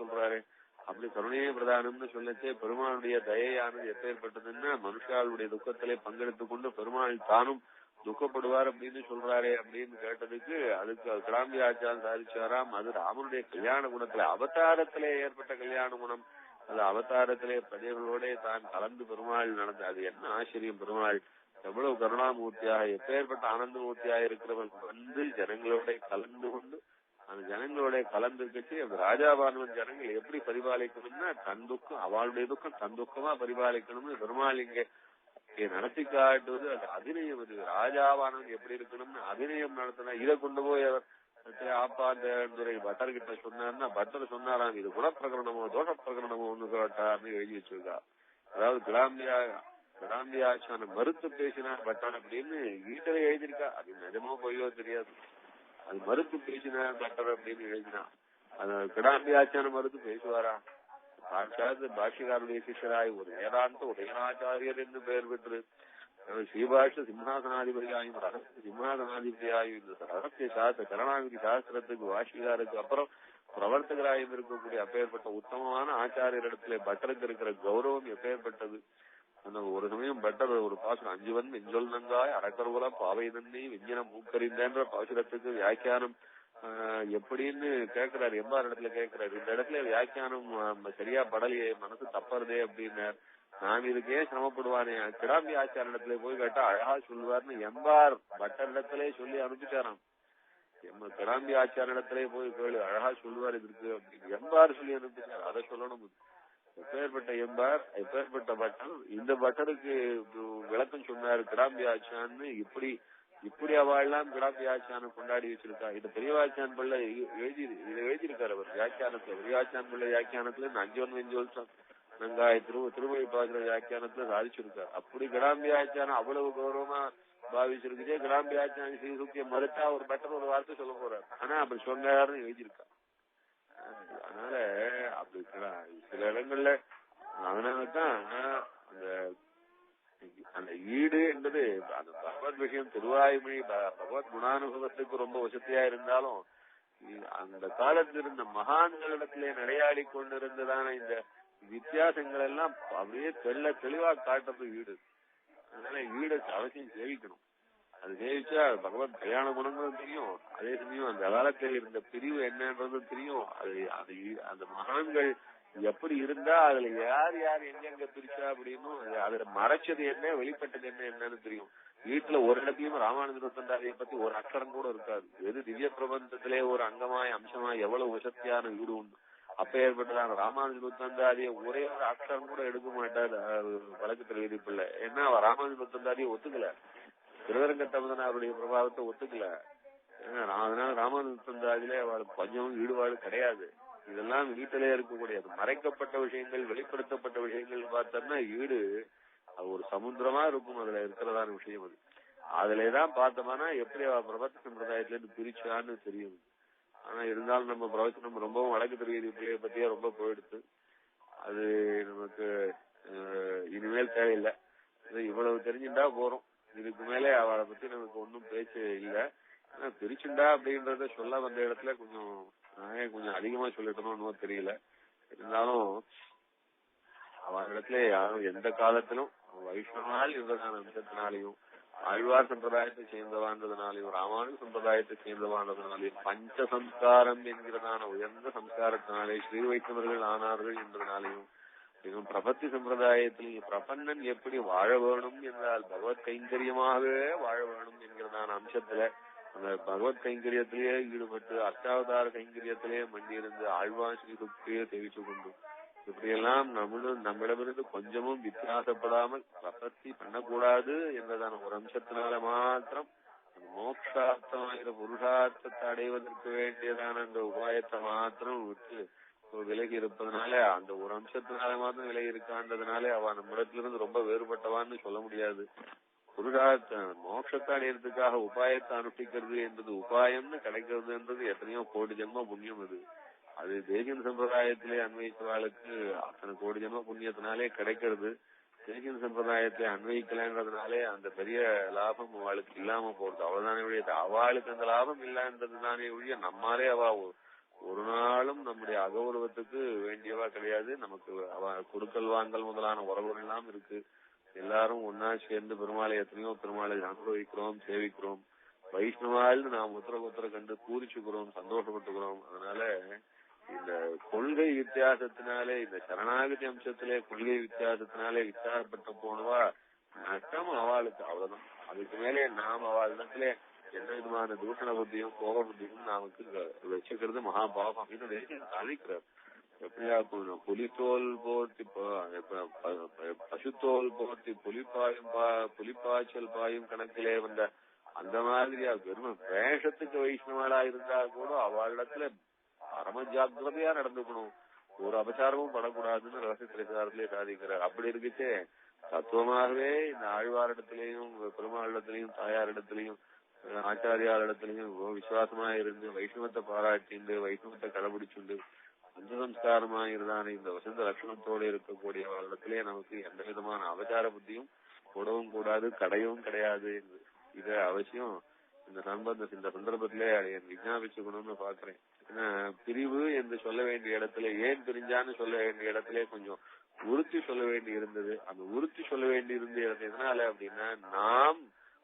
சொல்றாரு. அப்படி கருணையே பிரதானம்னு சொல்லச்சே பெருமாளுடைய தயையானது எப்பேற்பட்டதுன்னா மனுஷாளுடைய துக்கத்திலே பங்கெடுத்துக் கொண்டு பெருமாள் தானும் துக்கப்படுவார் அப்படின்னு சொல்றாரே அப்படின்னு கேட்டதுக்கு அதுக்கு கிடாம்பி ஆச்சாரம் சாதிச்சாராம். அது ராமனுடைய கல்யாண குணத்துல அவதாரத்திலே ஏற்பட்ட கல்யாண குணம். அது அவதாரத்திலே பிரஜைகளோட தான் கலந்து பெருமாள் நடந்த அது என்ன ஆச்சரியம். பெருமாள் எவ்வளவு கருணாமூர்த்தியாக எப்பேற்பட்ட ஆனந்தமூர்த்தியாக இருக்கிறவன் ஜனங்களோட கலந்து கொண்டு அந்த ஜனங்களோட கலந்து கட்சி அந்த ராஜாபானவன் ஜனங்கள் எப்படி பரிபாலிக்கணும்னா தன் துக்கம் அவளுடைய துக்கம் தன் துக்கமா பரிபாலிக்கணும்னு பெருமாள் இங்கே நடத்தி காட்டுவது அது அபிநயம். அது ராஜாவானவன் எப்படி இருக்கணும்னு அபிநயம் நடத்தினா இதை கொண்டு போய் அவர் ஆப்பாந்துறை பட்டர் கிட்ட சொன்னார்னா பட்டர் சொன்னாராம் இது குணப்பிரகரணமோ தோஷ பிரகரணமோ ஒண்ணு கேட்டார்னு எழுதி வச்சிருக்கா. அதாவது கிடாம்பியாச்சான மறுத்து பேசினார் பட்டர் அப்படின்னு வீட்டில எழுதியிருக்கா. அது நிஜமோ பொய்யோ தெரியாது. அது மறுத்து பேசினார் பட்டர் அப்படின்னு எழுதினான். அது கிடாம்பியாச்சான மறுத்து பேசுவாரா? சாட்சாத் பாஷ்யக்காரருடைய சிஷ்யராய் ஒரு வேதாந்த உதயநாச்சாரியர் என்று பெயர் பெற்று ஸ்ரீபாஷ சிம்ஹாசனாதிபதியாயும் ரகசிய சிம்ஹாசனாதிபதியாயும் இந்த ரகசிய சாஸ்திர கருணாநிதி சாஸ்திரத்துக்கு பாஷ்யக்காருக்கு அப்புறம் பிரவர்த்தகராயும் இருக்கக்கூடிய அப்பேற்பட்ட உத்தமமான ஆச்சாரியரிடத்துல பட்டருக்கு இருக்கிற கௌரவம் எப்பேற்பட்டது. அந்த ஒரு சமயம் பட்டர் ஒரு பாசுரம் 5 நெஞ்சொல் நங்காய் அறக்கருவலம் பாவை நன்னி வெஞ்சினம் மூக்கறிந்தன்ற பாசுரத்துக்கு வியாக்கியானம் எப்படின்னு கேட்கிறாரு. எம்பார் இடத்துல கேட்கிறாரு. இந்த இடத்துல வியாக்கியானம் சரியா படலையே, மனசு தப்பறதே அப்படின்னார். நான் இதுக்கே சிரமப்படுவானே கிடாம்பி ஆச்சார இடத்துல போய் கேட்டா அழகா சொல்லுவார்னு எம்பார் பட்டர் இடத்திலே சொல்லி அனுப்பிச்சாராம். கிடாம்பி ஆச்சார இடத்திலே போய் கேளு அழகா சொல்லுவார் இதற்கு அப்படின்னு எம்பார் சொல்லி அனுப்பிச்சார். அதை சொல்லணும். எப்பேற்பட்ட எம்பார் எப்பேற்பட்ட பட்டர். இந்த பட்டருக்கு விளக்கம் சொன்னார் கிடாம்பி ஆச்சான்னு. இப்படி அவெல்லாம் கிடாம்பி ஆச்சானம் கொண்டாடி வச்சிருக்கா. இது பெரியவாச்சான் பிள்ளை எழுதியிருக்காரு அவர் வியாக்கியானத்துல. பெரியவாச்சான் பிள்ளை வியாக்கியானத்துல 5 வெஞ்சோல் திருமொழி பாசுர வியாக்கியானத்துல சாதிச்சிருக்காரு. அப்படி கிடாம்பியாச்சாரம் அவ்வளவு கௌரவமா பாவிச்சிருக்குதே. கிடாம்பியாச்சாரம் ஸ்ரீசுக்தியை மறுத்தா ஒரு பெட்டர் ஒரு வார்த்தை சொல்ல போறாரு. ஆனா அப்படி சொன்னாருன்னு எழுதியிருக்கா. அதனால அப்படி சில இடங்கள்ல அதனாலதான் அந்த ஈடு என்பது அந்த பகவத் விஷயம் திருவாய்மொழி பகவத் குணானுபவத்துக்கு ரொம்ப வசதியா இருந்தாலும் அந்த காலத்தில் இருந்த மகான்களிடத்திலே நடையாடி கொண்டிருந்ததான இந்த வித்தியாசங்கள் எல்லாம் அப்படியே தெளிவா காட்டுறது ஈடு. அதனால ஈடு அவசியம் சேவிக்கணும். அது சேவிச்சா பகவத் கல்யாண குணங்களும் தெரியும். அதே சமயம் அந்த காலத்தில் இருந்த பிரிவு என்னன்றதும் தெரியும். அது அந்த மகான்கள் எப்படி இருந்தா அதுல யார் யார் எங்கெங்க பிரிச்சா அப்படின்னு அதுல மறைச்சது என்ன வெளிப்பட்டது என்னன்னு தெரியும். வீட்டுல ஒரு இடத்தையும் ராமானுஜ பத்தி ஒரு அக்கறம் கூட இருக்காது. எது திவ்ய பிரபந்தத்திலே ஒரு அங்கமாய் அம்சமாய் எவ்வளவு வசத்தியான வீடு உண்டு. அப்ப ஏற்பட்டதான ராமானுஜ ஒரே ஒரு அக்கறம் கூட எடுக்க மாட்டாரு வழக்கத்தில் விதிப்பில்லை. ஏன்னா அவ ராமானுஜ ஒத்துக்கல. திருவரங்கத்தமதனாருடைய பிரபாவத்தை ஒத்துக்கல. அதனால ராமானுஜ அவளுக்கு கொஞ்சம் ஈடுபாடு கிடையாது. இதெல்லாம் வீட்டிலே இருக்கக்கூடியது மறைக்கப்பட்ட விஷயங்கள் வெளிப்படுத்தப்பட்ட விஷயங்கள் பார்த்தோம்னா ஈடு அது ஒரு சமுத்திரமா இருக்கும். அதுல இருக்கிறதான விஷயம் அது. அதுலதான் பார்த்தோம்னா எப்படி அவ பிரபத்த சம்பிரதாயத்துல இருந்து பிரிச்சான்னு தெரியும். ஆனா இருந்தாலும் நம்ம பிரவச்சனம் ரொம்பவும் வழக்கு தெரியுது பிள்ளைய பத்தியே ரொம்ப போயிடுச்சு. அது நமக்கு இனிமேல் தேவையில்லை. இவ்வளவு தெரிஞ்சுட்டா போறோம். இதுக்கு மேலே அவளை பத்தி நமக்கு ஒன்னும் பேச்சு இல்லை. ஆனா பிரிச்சுண்டா அப்படின்றத சொல்ல வந்த இடத்துல கொஞ்சம் அதிகமா சொல்லிட்டோம்னு தெரியல. இருந்தாலும் அவரிடத்துல யாரும் எந்த காலத்திலும் வைஷ்ணவனால் இருந்ததான அம்சத்தினாலையும் ஆழ்வார் சம்பிரதாயத்தை சேர்ந்தவான்றதுனாலையும் ராமானுஜ சம்பிரதாயத்தை சேர்ந்தவான்றதுனாலையும் பஞ்ச சம்ஸ்காரம் என்கிறதான உயர்ந்த சம்ஸ்காரத்தினாலே ஸ்ரீ வைஷ்ணவர்கள் ஆனார்கள் என்றதுனாலையும் பிரபத்தி சம்பிரதாயத்திலேயும் பிரபன்னன் எப்படி வாழ வேணும் என்றால் பகவத் கைங்கரியமாகவே வாழ வேணும் என்கிறதான அம்சத்துல அந்த பகவத் கைங்கரியத்திலேயே ஈடுபட்டு அஷ்டாவதார கைங்கரியத்திலேயே மண்டியிருந்து ஆழ்வார் ஸ்ரீ சுக்தியை தெரிவிச்சு கொண்டு இப்படியெல்லாம் நம்மிடமிருந்து கொஞ்சமும் வித்தியாசப்படாமல் பிரபத்தி பண்ணக்கூடாது என்றதான ஒரு அம்சத்தினால மாத்திரம் மோட்சார்த்தமாகிற புருஷார்த்தத்தை அடைவதற்கு வேண்டியதான அந்த உபாயத்தை மாத்திரம் விட்டு விலகி இருப்பதனால அந்த ஒரு அம்சத்தினால மாத்திரம் விலகி இருக்கான்றதுனால அவ நம்மிடத்திலிருந்து ரொம்ப வேறுபட்டவான்னு சொல்ல முடியாது. புருஷார்த்த மோட்சத்தை அடையிறதுக்காக உபாயத்தை அனுஷ்டிக்கிறது என்றது உபாயம்னு கிடைக்கிறது என்றது எத்தனையோ கோடி ஜென்ம புண்ணியம். அது தேசியன் சம்பிரதாயத்திலே அன்வயிச்சவாளுக்கு அத்தனை கோடி ஜென்ம புண்ணியத்தினாலே கிடைக்கிறது. தேசியன் சம்பிரதாயத்தை அன்வயிக்கலன்றதுனாலே அந்த பெரிய லாபம் அவளுக்கு இல்லாம போறது. அவ்வளவுதானே ஒழிய அவளுக்கு அந்த லாபம் இல்லன்றதுதானே ஒழிய நம்மாலே அவ ஒரு நாளும் நம்முடைய அகௌரவத்துக்கு வேண்டியவா கிடையாது. நமக்கு அவ கொடுக்கல் வாங்கல் முதலான உறவுகள் எல்லாம் இருக்கு. எல்லாரும் ஒன்னா சேர்ந்து பெருமாளை எத்தனையோ பெருமாளை அனுபவிக்கிறோம், சேவிக்கிறோம். வைஷ்ணவால் நாம் உத்தர கண்டு பூரிச்சுக்கிறோம், சந்தோஷப்பட்டுக்கிறோம். அதனால இந்த கொள்கை வித்தியாசத்தினாலே இந்த சரணாகதி அம்சத்திலே கொள்கை வித்தியாசத்தினாலே வித்தியாசப்பட்டு போனவா நஷ்டம் அவளுக்கு. அவ்வளவுதான். அதுக்கு மேலே நாம் அவளிடத்திலே எந்த விதமான தூஷண புத்தியும் கோப புத்தியும் நமக்கு வச்சுக்கிறது மகாபாபம். இது சாதிக்கிறார். எப்படியா புலித்தோல் போர்த்தி பசுத்தோல் போர்த்தி புலிப்பாய்ச்சல் பாயும் கணக்கிலே வந்த அந்த மாதிரியா வெறும் வேஷத்துக்கு வைஷ்ணவளா இருந்தா கூட அவளிடத்துல பரம ஜாக்கிரதையா நடந்துக்கணும். ஒரு அபச்சாரமும் படக்கூடாதுன்னு ரகசிய பிரச்சாரத்திலே சாதிக்கிறார். அப்படி இருக்குச்சே தத்துவமாகவே இந்த ஆழ்வாரிடத்திலையும் பெருமாளிடத்திலையும் தாயாரிடத்திலையும் ஆச்சாரியாரிடத்திலையும் விசுவாசமா இருந்து வைஷ்ணவத்தை பாராட்டிண்டு வைஷ்ணவத்தை கடைபிடிச்சுண்டு பஞ்சசம்ஸ்காரமாயிருந்தான இந்த வசந்த லட்சணத்தோடு இருக்கக்கூடிய இடத்திலே நமக்கு எந்த விதமான அபச்சார புத்தியும் கூடவும் கூடாது, கடையும் கிடையாது. இத அவசியம் இந்த சந்தர்ப்பத்திலே விஞ்ஞாபிச்சுக்கணும்னு பாக்குறேன். ஏன்னா பிரிவு என்று சொல்ல வேண்டிய இடத்துல ஏன் பிரிஞ்சான்னு சொல்ல வேண்டிய இடத்துல கொஞ்சம் உறுத்தி சொல்ல வேண்டி இருந்தது. அந்த உறுத்தி சொல்ல வேண்டி இருந்த எதனால அப்படின்னா நாம்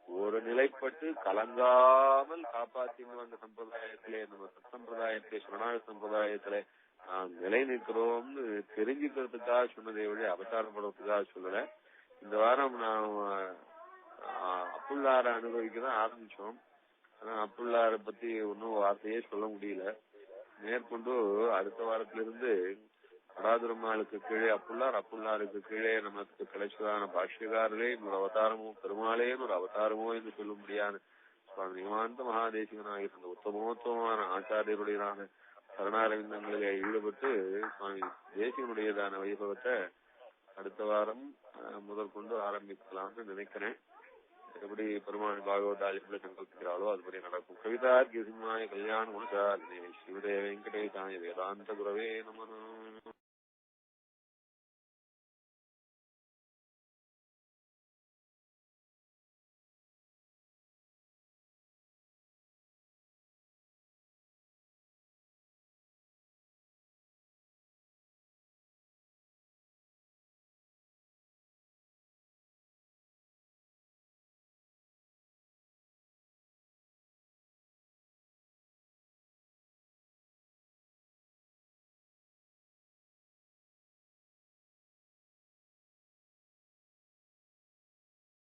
ஒரு நிலைப்பட்டு கலங்காமல் காப்பாற்றின்னு வந்த சம்பிரதாயத்திலே நம்ம சம்பிரதாயத்திலே சரணாக சம்பிரதாயத்திலே நாம் நிலை நிற்கிறோம்னு தெரிஞ்சுக்கிறதுக்காக சொன்னதை விட அபச்சாரப்படுறதுக்காக சொல்லல. இந்த வாரம் நாம் அப்புள்ளார அனுபவிக்கதான் ஆரம்பிச்சோம். ஆனா அப்புள்ளார பத்தி ஒன்னும் வார்த்தையே சொல்ல முடியல. மேற்கொண்டு அடுத்த வாரத்திலிருந்து பராதுரம்மாளுக்கு கீழே அப்புள்ளாருக்கு கீழே நமக்கு கிடைச்சதான பாஷ்யக்காரரே இன்னொரு அவதாரமோ பெருமாளே ஒரு அவதாரமோ என்று சொல்லும்படியான சுவாமி நிகமாந்த மகாதேசிகனாக இருந்த உத்தமோத்தமான ஆச்சாரியருடையதான சரணாரவிந்தங்களிலே ஈடுபட்டு சுவாமி தேசிகனுடையதான வைபவத்தை அடுத்த வாரம் முதற்கொண்டு ஆரம்பிக்கலாம்னு நினைக்கிறேன். எப்படி பெருமாள் பாகவதால் எப்படி சங்கல்பிக்கிறாளோ அதுபடி நடக்கும். கவிதா சிம்மாய கல்யாண குணசாலினி ஸ்ரீதே வெங்கடேசாய வேதாந்த குரவே நமः.